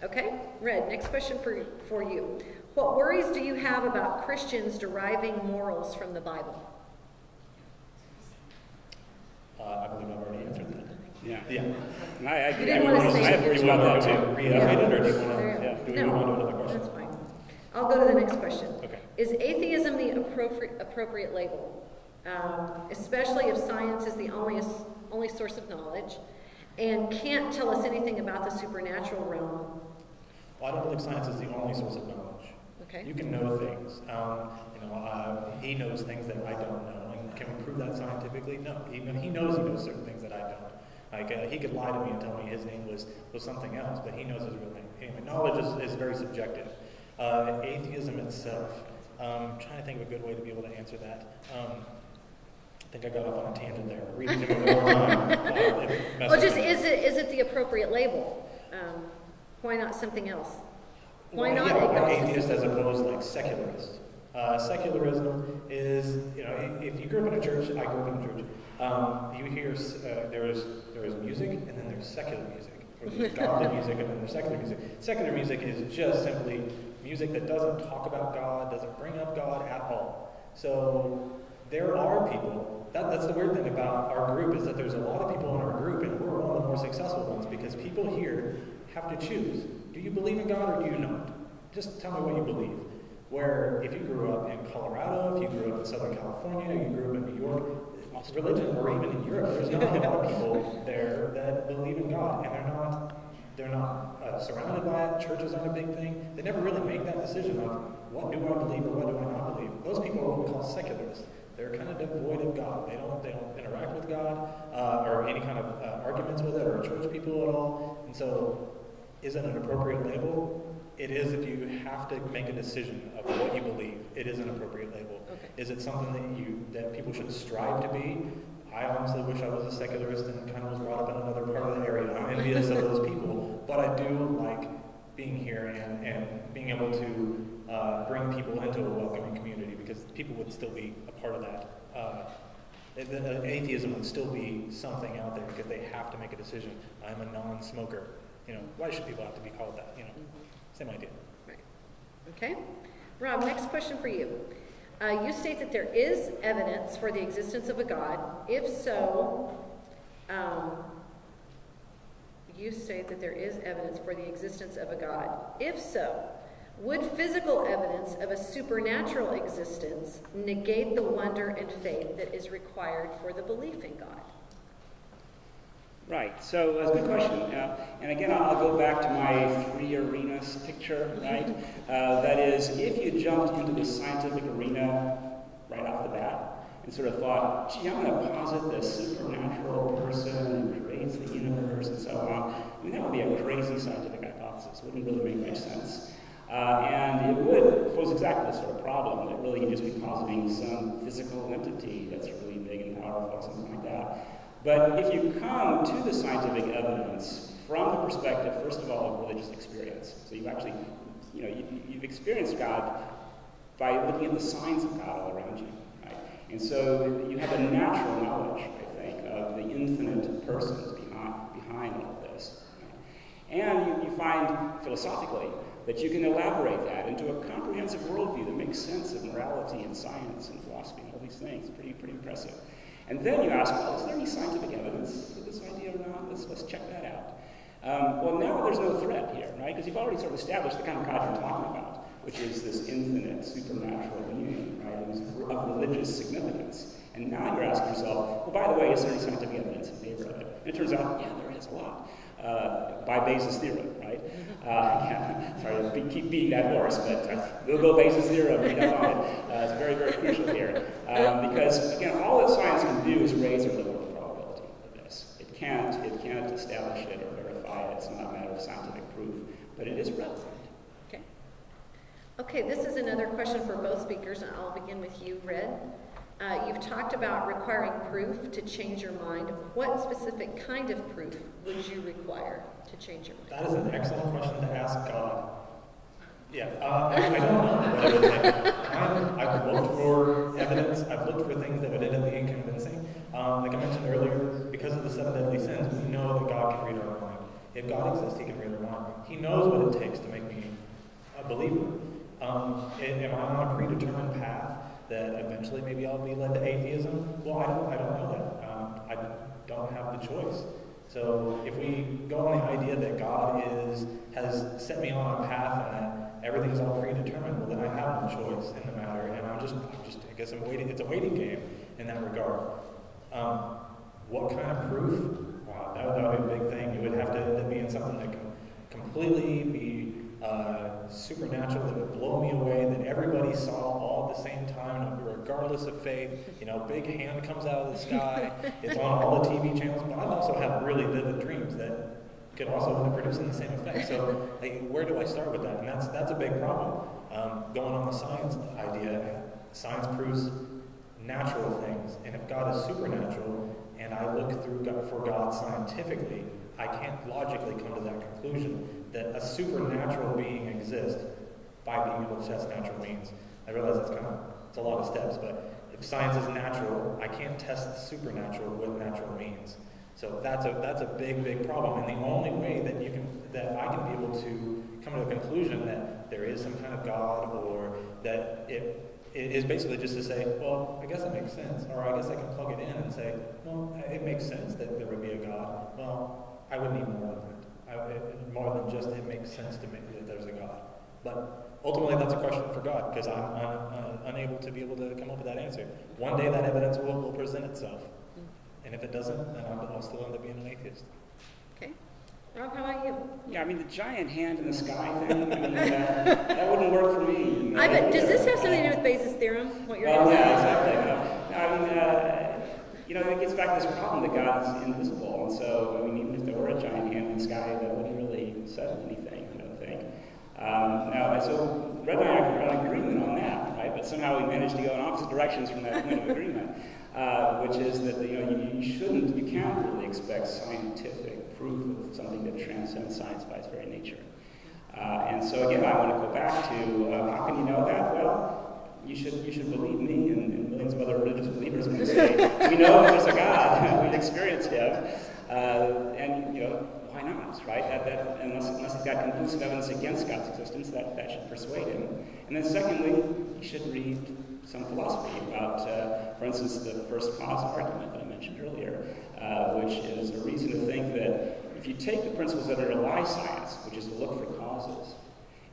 Okay, Red, next question for you. What worries do you have about Christians deriving morals from the Bible? I believe I've already answered that. Yeah. And I agree. You didn't want to say I have worries about that too. Reiterate it, or do you want to move on to another question? That's fine. I'll go to the next question. Okay. Is atheism the appropriate label? Especially if science is the only source of knowledge and can't tell us anything about the supernatural realm? Well, I don't believe science is the only source of knowledge. Okay. You can know things. He knows things that I don't know. And can we prove that scientifically? No. Even he knows certain things that I don't. Like he could lie to me and tell me his name was something else, but he knows his real name. Anyway, knowledge is very subjective. Atheism itself. I'm trying to think of a good way to be able to answer that. I think I got off on a tangent there. Reading it more time. Well, just is it the appropriate label? Why not something else? Why not atheist as opposed to like secularist? Secularism is, if you grew up in a church, I grew up in a church. You hear there is music and then there's secular music, or there's godly music and then there's secular music. Secular music is just simply music that doesn't talk about God, doesn't bring up God at all. So there are people. That's the weird thing about our group, is that there's a lot of people in our group, and we're one of the more successful ones because people here have to choose. Do you believe in God or do you not? Just tell me what you believe. Where if you grew up in Colorado, if you grew up in Southern California, you grew up in New York, religion, or even in Europe, there's not a lot of people there that believe in God, and they're not surrounded by it. Churches aren't a big thing. They never really make that decision of what do I believe or what do I not believe. Those people are what we call secularists. They're kind of devoid of God. They don't interact with God or any kind of arguments with it, or church people at all. And so, is it an appropriate label? It is if you have to make a decision of what you believe. It is an appropriate label. Okay. Is it something that people should strive to be? I honestly wish I was a secularist and kind of was brought up in another part of the area. I'm envious of those people, but I do like being here and being able to bring people into a welcoming community, because people would still be a part of that. Atheism would still be something out there because they have to make a decision. I'm a non-smoker. Why should people have to be called that? Same idea. Right. Okay. Rob, next question for you. You state that there is evidence for the existence of a God. If so, Would physical evidence of a supernatural existence negate the wonder and faith that is required for the belief in God? Right, so that's a good question. And again, I'll go back to my 3 arenas picture, right? That is, if you jumped into the scientific arena right off the bat and sort of thought, gee, I'm going to posit this supernatural person who creates the universe and so on, I mean, that would be a crazy scientific hypothesis. It wouldn't really make much sense. And it would pose exactly the sort of problem that really you'd just be positing some physical entity that's really big and powerful, something like that. But if you come to the scientific evidence from the perspective, first of all, of religious experience, so you've actually, you've experienced God by looking at the signs of God all around you, right? And so you have a natural knowledge, I think, of the infinite persons behind all of this. Right? And you find, philosophically, that you can elaborate that into a comprehensive worldview that makes sense of morality and science and philosophy and all these things. Pretty impressive. And then you ask, well, is there any scientific evidence for this idea or not? Let's check that out. Well, now there's no threat here, right? Because you've already sort of established the kind of God you're talking about, which is this infinite supernatural being, right? Who's of religious significance. And now you're asking yourself, well, by the way, is there any scientific evidence in favor of it? And it turns out, yeah, there is a lot. By Bayes' theorem, right? Sorry to keep beating that horse, but we'll go Bayes' theorem, read up on it. It's very, very crucial here. Because, again, all that science can do is raise or lower the probability of this. It can't establish it or verify it. It's not a matter of scientific proof, but it is relevant. Okay, this is another question for both speakers, and I'll begin with you, Red. You've talked about requiring proof to change your mind. What specific kind of proof would you require to change your mind? That is an excellent question to ask God. Yeah, I don't know what it would take. I've looked for evidence. I've looked for things that would end up being convincing. Like I mentioned earlier, because of the 7 deadly sins, we know that God can read our mind. If God exists, He can read our mind. He knows what it takes to make me a believer. Am I on a predetermined path that eventually maybe I'll be led to atheism? Well, I don't know that. I don't have the choice. So if we go on the idea that God has set me on a path and that everything's all predetermined, well, then I have no choice in the matter, and I guess I'm waiting. It's a waiting game in that regard. What kind of proof? Wow, that would be a big thing. It would have to end up being something that can completely be supernatural, that would blow me away, that everybody saw all at the same time, regardless of faith. Big hand comes out of the sky. It's on all the TV channels, but I've also had really vivid dreams that could also end up producing the same effect. So, where do I start with that? And that's a big problem. Going on the science idea, science proves natural things, and if God is supernatural, and I look for God scientifically, I can't logically come to that conclusion that a supernatural being exists by being able to test natural means. I realize it's a lot of steps, but if science is natural, I can't test the supernatural with natural means. So that's a big problem. And the only way that I can be able to come to a conclusion that there is some kind of God, or that it is basically just to say, well, I guess it makes sense, or I guess I can plug it in and say, well, it makes sense that there would be a God. Well, I would need more than that. More than just it makes sense to me that there's a God. But ultimately, that's a question for God, because I'm unable to be able to come up with that answer. One day that evidence will present itself. And if it doesn't, then I'll still end up being an atheist. Okay. Rob, how about you? Yeah, the giant hand in the sky thing, that wouldn't work for me. Does this have something to do with Bayes' theorem? What you're yeah, exactly. It gets back to this problem that God is invisible, and so, even if there were a giant hand in the sky, that wouldn't really settle anything, I don't think. So Red and I are in agreement on that, right? But somehow we managed to go in opposite directions from that point of agreement, which is that you can't really expect scientific proof of something that transcends science by its very nature. And so again, I want to go back to how can you know that? Well, you should believe me and millions of other religious believers when they say, we know there's a God, we've experienced Him, and why not, right? That unless you've got conclusive evidence against God's existence, that should persuade him. And then secondly, you should read some philosophy about, for instance, the first cause argument that I mentioned earlier, which is a reason to think that if you take the principles that underlie science, which is to look for causes,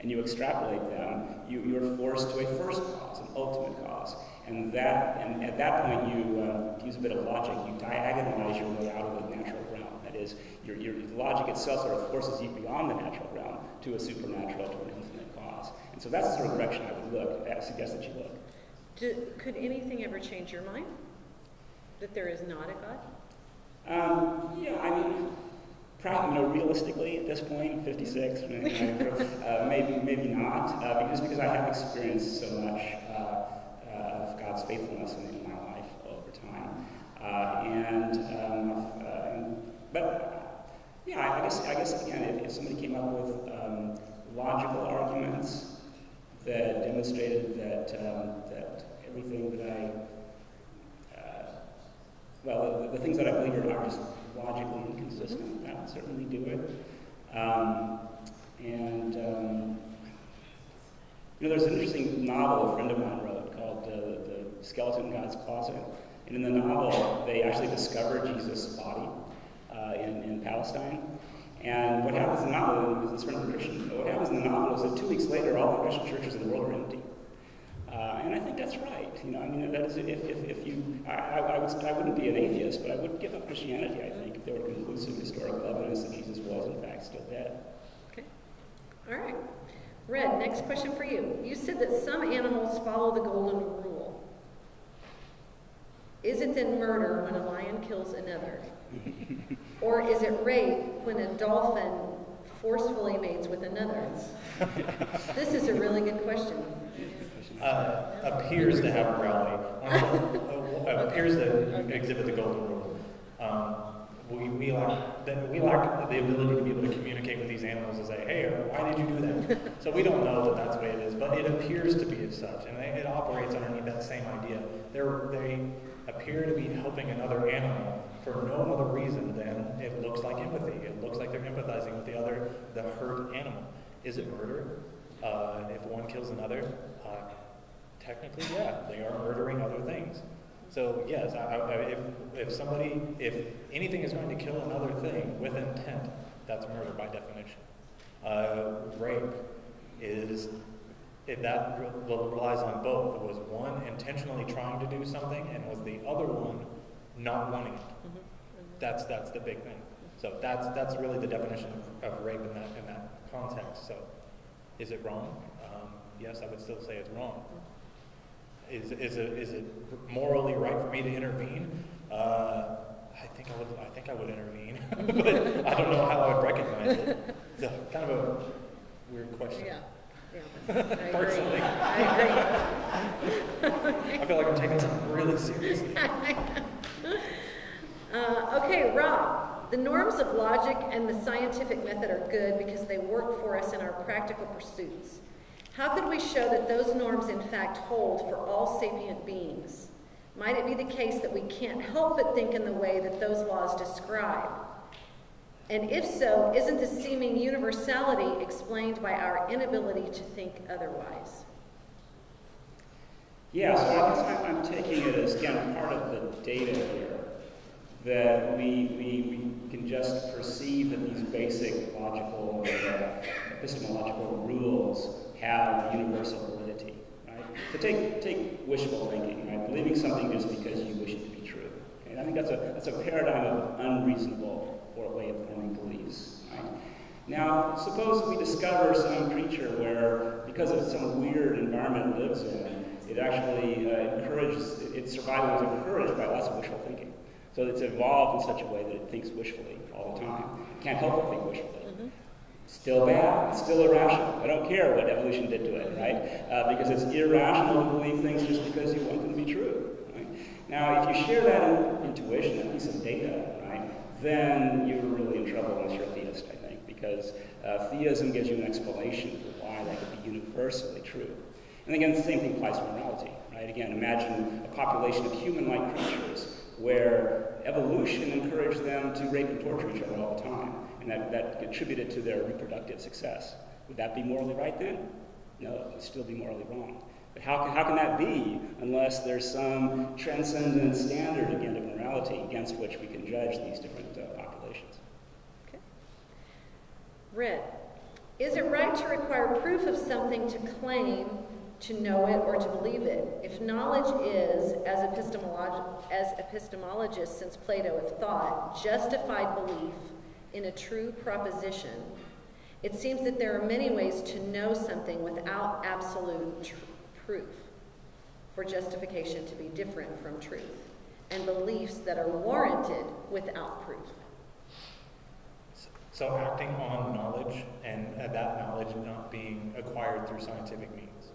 and you extrapolate them, you're forced to a first cause, an ultimate cause. And at that point, you to use a bit of logic, you diagonalize your way out of the natural realm. That is, your logic itself sort of forces you beyond the natural realm to a supernatural, to an infinite cause. And so that's the sort of direction I would suggest that you look. Could anything ever change your mind? That there is not a God? Yeah, I mean, realistically at this point, 56, maybe not, because I have experienced so much of God's faithfulness in my life over time, but yeah, I guess again, if somebody came up with logical arguments that demonstrated that everything that the things that I believe are just logically inconsistent, that would certainly do it. There's an interesting novel a friend of mine wrote called The Skeleton in God's Closet. And in the novel, they actually discover Jesus' body in Palestine. And what happens in the novel, this friend of Christian, what happens in the novel is that 2 weeks later, all the Christian churches in the world are empty. And I think that's right. That is, I wouldn't be an atheist, but I wouldn't give up Christianity, I think, if there were conclusive historical evidence that Jesus was, in fact, still dead. Okay. All right. Red, next question for you. You said that some animals follow the golden rule. Is it then murder when a lion kills another? Or is it rape when a dolphin forcefully mates with another? This is a really good question. Appears to have morality. Appears to exhibit the golden rule. We lack the ability to be able to communicate with these animals and say, hey, why did you do that? So we don't know that that's the way it is, but it appears to be as such, and it operates underneath that same idea. They appear to be helping another animal for no other reason than it looks like empathy. It looks like they're empathizing with the hurt animal. Is it murder? If one kills another? Technically, yeah, they are murdering other things. So yes, if anything is going to kill another thing with intent, that's murder by definition. Rape that relies on both. It was one intentionally trying to do something, and was the other one not wanting it. That's the big thing. So that's really the definition of rape in that context. So, is it wrong? Yes, I would still say it's wrong. Is it morally right for me to intervene? I think I would intervene, but I don't know how I would recognize it. It's kind of a weird question. Yeah. Personally, I feel like I'm taking something really seriously. Okay, Rob. The norms of logic and the scientific method are good because they work for us in our practical pursuits. How could we show that those norms in fact hold for all sapient beings? Might it be the case that we can't help but think in the way that those laws describe? And if so, isn't the seeming universality explained by our inability to think otherwise? Yeah, so I guess I'm taking it as, again, part of the data here, that we can just perceive that these basic logical, epistemological rules have universal validity, right? So take wishful thinking, right? Believing something just because you wish it to be true. Okay? And I think that's a paradigm of unreasonable way of forming beliefs, right? Now, suppose we discover some creature where, because of some weird environment it lives in, it actually its survival is encouraged by lots of wishful thinking. So it's evolved in such a way that it thinks wishfully all the time. It can't help but think wishfully. Still bad, it's still irrational. I don't care what evolution did to it, right? Because it's irrational to believe things just because you want them to be true, right? Now, if you share that intuition, that piece of data, right, then you're really in trouble unless you're a theist, I think, because theism gives you an explanation for why that could be universally true. And again, the same thing applies to morality, right? Again, imagine a population of human-like creatures where evolution encouraged them to rape and torture each other all the time, and that contributed to their reproductive success. Would that be morally right then? No, it would still be morally wrong. But how can that be unless there's some transcendent standard, again, of morality against which we can judge these different populations? Okay. Red, Is it right to require proof of something to claim to know it or to believe it? If knowledge is, as epistemologists since Plato have thought, justified belief in a true proposition, it seems that there are many ways to know something without absolute proof for justification to be different from truth, and beliefs that are warranted without proof. So acting on knowledge and that knowledge not being acquired through scientific means.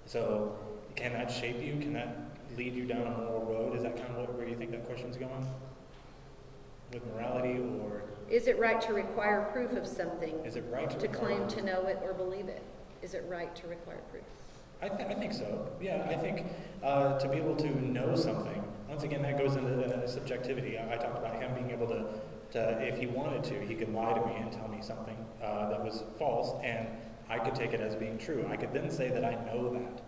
So can that shape you? Can that lead you down a moral road? Is that kind of where you think that question's going? With morality, or? Is it right to require proof of something? Is it right to claim to know it or believe it? Is it right to require proof? I think so. Yeah, I think to be able to know something, once again, that goes into subjectivity. I talked about him being able to, if he wanted to, he could lie to me and tell me something that was false, and I could take it as being true. I could then say that I know that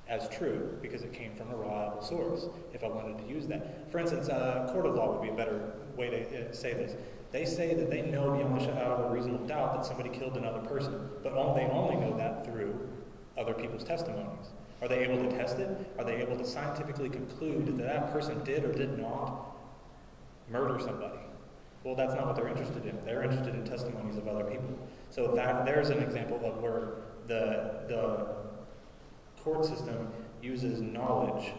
as true because it came from a reliable source if I wanted to use that. For instance, court of law would be a better way to say this. They say that they know beyond a shadow of a reasonable doubt that somebody killed another person, but they only know that through other people's testimonies. Are they able to test it? Are they able to scientifically conclude that that person did or did not murder somebody? Well, that's not what they're interested in. They're interested in testimonies of other people. So there's an example of where the court system uses knowledge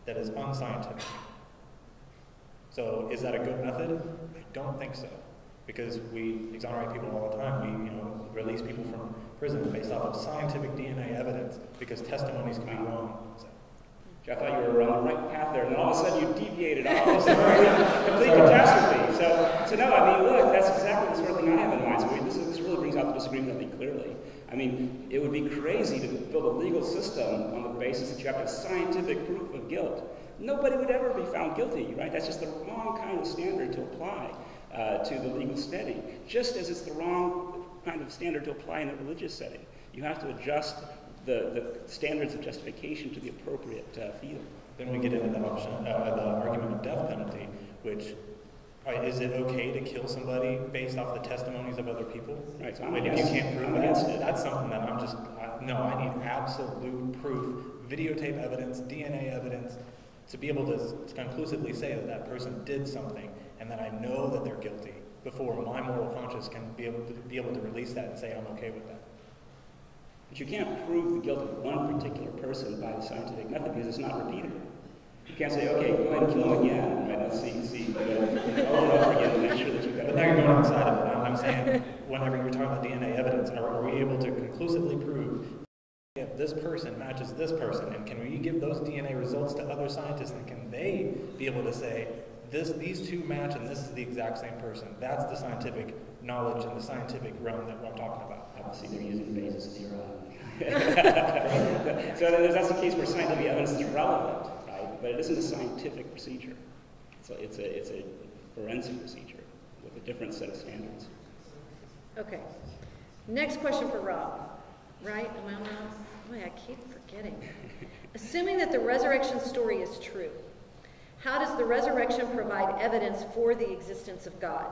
that is unscientific. So is that a good method? I don't think so, because we exonerate people all the time. We release people from prison based off of scientific DNA evidence because testimonies can be wrong. So. I thought you were on the right path there, and then all of a sudden you deviated off. This is complete catastrophe. So no, I mean, look, that's exactly the sort of thing I have in mind. So this really brings out the disagreement, I think, clearly. I mean, it would be crazy to build a legal system on the basis that you have to have scientific proof of guilt. Nobody would ever be found guilty, right? That's just the wrong kind of standard to apply to the legal setting, just as it's the wrong kind of standard to apply in a religious setting. You have to adjust the standards of justification to the appropriate field. Then we get into the argument of death penalty, which is it okay to kill somebody based off the testimonies of other people? Right. So if you can't prove that, that's something that I need absolute proof, videotape evidence, DNA evidence, to be able to conclusively say that that person did something and that I know that they're guilty before my moral conscience can be able to release that and say I'm okay with that. But you can't prove the guilt of one particular person by the scientific method because it's not repeatable. You can't say, okay, go ahead and kill him again, right? Let's see, over and over again to make sure that you got it. But now you're going outside of it. I'm saying, whenever you're talking about DNA evidence, are we able to conclusively prove if this person matches this person, and can we give those DNA results to other scientists, and can they be able to say, these two match and this is the exact same person? That's the scientific knowledge and the scientific realm that I'm talking about. Obviously, they're using phases of zero. So that's the case where scientific evidence is relevant, right? But it isn't a scientific procedure. It's a forensic procedure with a different set of standards. Okay. Next question for Rob. Right? Am I on that? Boy, I keep forgetting. Assuming that the resurrection story is true, how does the resurrection provide evidence for the existence of God?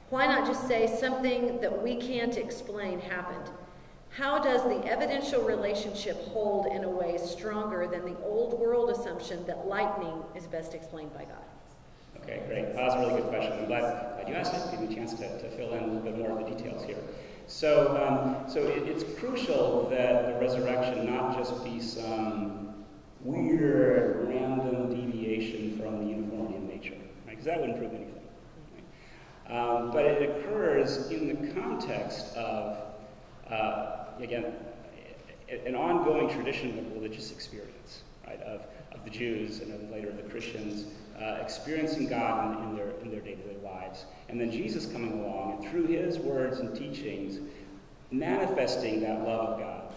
Why not just say something that we can't explain happened? How does the evidential relationship hold in a way stronger than the old world assumption that lightning is best explained by God? Okay, great. That's a really good question. I'm glad you asked it. Give me a chance to fill in a bit more of the details here. So it's crucial that the resurrection not just be some weird, random deviation from the uniformity of nature, right? Because that wouldn't prove anything. Right? But it occurs in the context of, again, an ongoing tradition of religious experience, right? Of the Jews and then later the Christians experiencing God in their day-to-day lives. And then Jesus coming along and through his words and teachings manifesting that love of God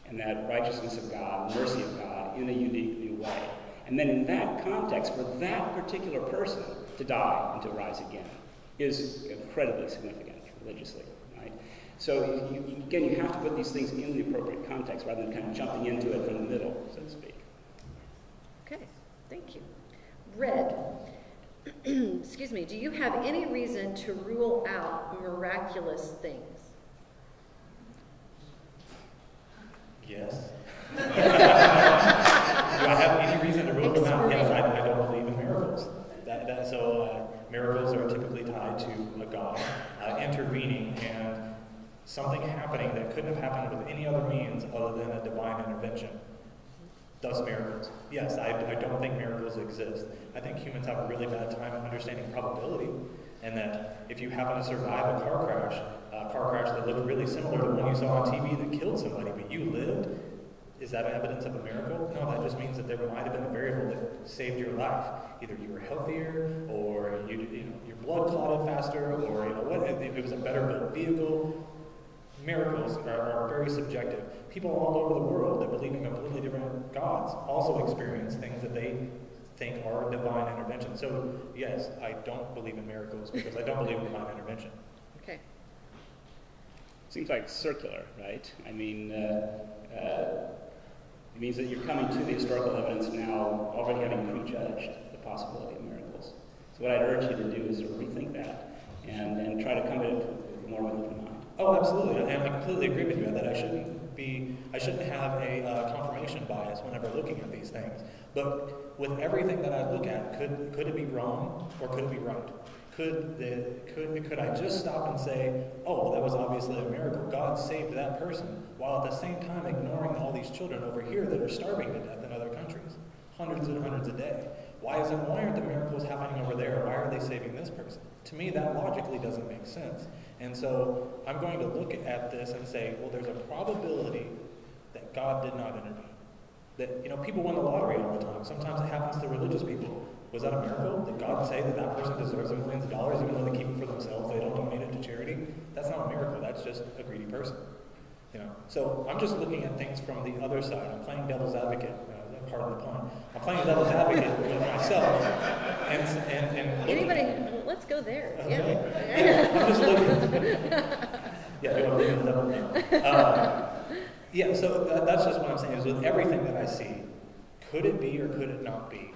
and that righteousness of God, mercy of God in a unique new way. And then in that context, for that particular person to die and to rise again is incredibly significant religiously, right? So again, you have to put these things in the appropriate context rather than kind of jumping into it from the middle, so to speak. Okay, thank you. Red, excuse me, do you have any reason to rule out miraculous things? something happening that couldn't have happened with any other means other than a divine intervention. Thus miracles. Yes, I don't think miracles exist. I think humans have a really bad time understanding probability, and that if you happen to survive a car crash that looked really similar to one you saw on TV that killed somebody, but you lived, is that evidence of a miracle? No, that just means that there might have been a variable that saved your life. Either you were healthier, or your blood clotted faster, or it was a better built vehicle. Miracles are very subjective. People all over the world that believe in completely different gods also experience things that they think are divine intervention. So yes, I don't believe in miracles because I don't believe in divine intervention. Okay. Seems like circular, right? I mean, it means that you're coming to the historical evidence now already having prejudged the possibility of miracles. So what I'd urge you to do is to rethink that and try to come at it with more of an open mind. Oh, absolutely, and I completely agree with you that I shouldn't have a confirmation bias whenever looking at these things. But with everything that I look at, could it be wrong or could it be right? Could I just stop and say, oh, well, that was obviously a miracle. God saved that person, while at the same time ignoring all these children over here that are starving to death in other countries, hundreds and hundreds a day. Why aren't the miracles happening over there? Why are they saving this person? To me, that logically doesn't make sense. And so I'm going to look at this and say, well, there's a probability that God did not intervene. That, people win the lottery all the time. Sometimes it happens to religious people. Was that a miracle? Did God say that person deserves millions of dollars even though they keep it for themselves? They don't donate it to charity? That's not a miracle. That's just a greedy person. So I'm just looking at things from the other side. I'm playing devil's advocate. Pardon the pun. I'm playing devil's advocate with myself. And Anybody? Let's go there. Okay. Yeah. I'm just looking. Yeah, do I believe in the devil? No. So that's just what I'm saying, is with everything that I see, could it be or could it not be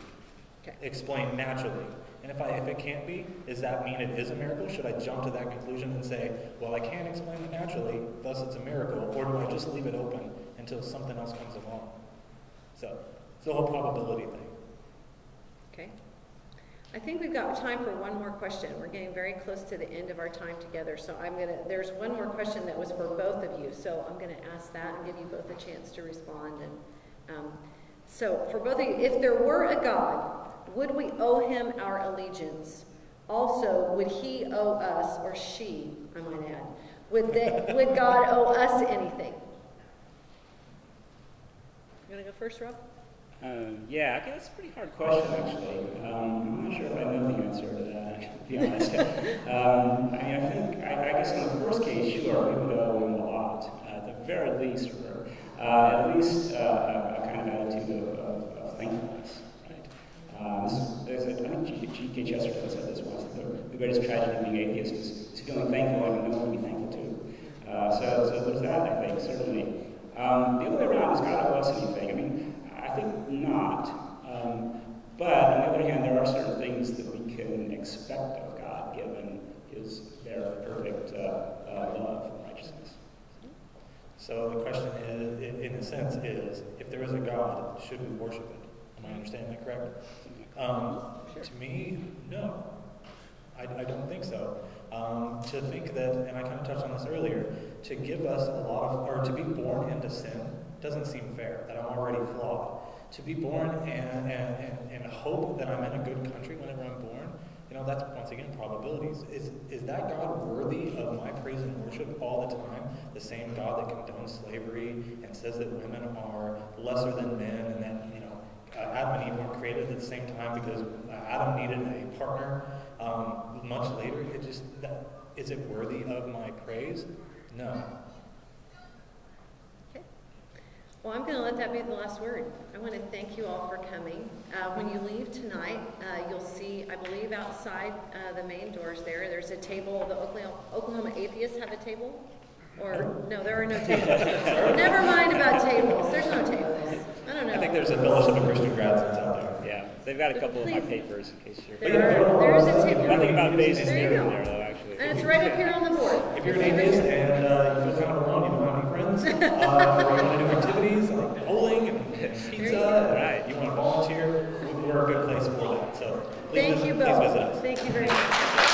explained naturally? And if it can't be, does that mean it is a miracle? Should I jump to that conclusion and say, well, I can't explain it naturally, thus it's a miracle, or do I just leave it open until something else comes along? So it's the whole probability thing. Okay. I think we've got time for one more question. We're getting very close to the end of our time together, so there's one more question that was for both of you, so I'm going to ask that and give you both a chance to respond. And so for both of you, if there were a God, would we owe him our allegiance? Also, would he owe us, or she, I might add, would God owe us anything? You want to go first, Rob? Yeah, that's a pretty hard question, actually. I'm not sure if I know the answer to that, to be honest. I guess in the first case, sure, we would owe him a lot. At the very least, or at least a kind of attitude of thankfulness. Right? I think G.K. Chesterton said this once, that the greatest tragedy of being atheist is feeling thankful having no one to be thankful to. So there's that, I think, certainly. The other way around, is God owe us anything? I think not. But on the other hand, there are certain things that we can expect of God, given his very perfect love and righteousness. So the question is, in a sense, is if there is a God, should we worship it? Am I understanding that correct? Sure. To me, no. I don't think so. To think that, and I kind of touched on this earlier, to give us to be born into sin doesn't seem fair, that I'm already flawed. To be born and hope that I'm in a good country whenever I'm born, that's, once again, probabilities. Is that God worthy of my praise and worship all the time? The same God that condones slavery and says that women are lesser than men, and that, Adam and Eve weren't created at the same time because Adam needed a partner much later. Is it worthy of my praise? No. Okay. Well, I'm going to let that be the last word. I want to thank you all for coming. When you leave tonight, you'll see, I believe, outside the main doors there's a table. The Oklahoma Atheists have a table. Or, no, there are no tables. Never mind about tables. There's no tables. I don't know. I think there's a Fellowship of Christian Grads that's out there. Yeah, they've got a couple of my papers in case you're... There is a table. Nothing about bases there here you and go. there, though, actually. And it's right up here on the board. If you're an atheist and you feel kind of alone, you don't have any friends, or you want to do activities like bowling and pizza, and you want to volunteer, we're a good place for that. So please Thank you both. Please visit us. Thank you very much.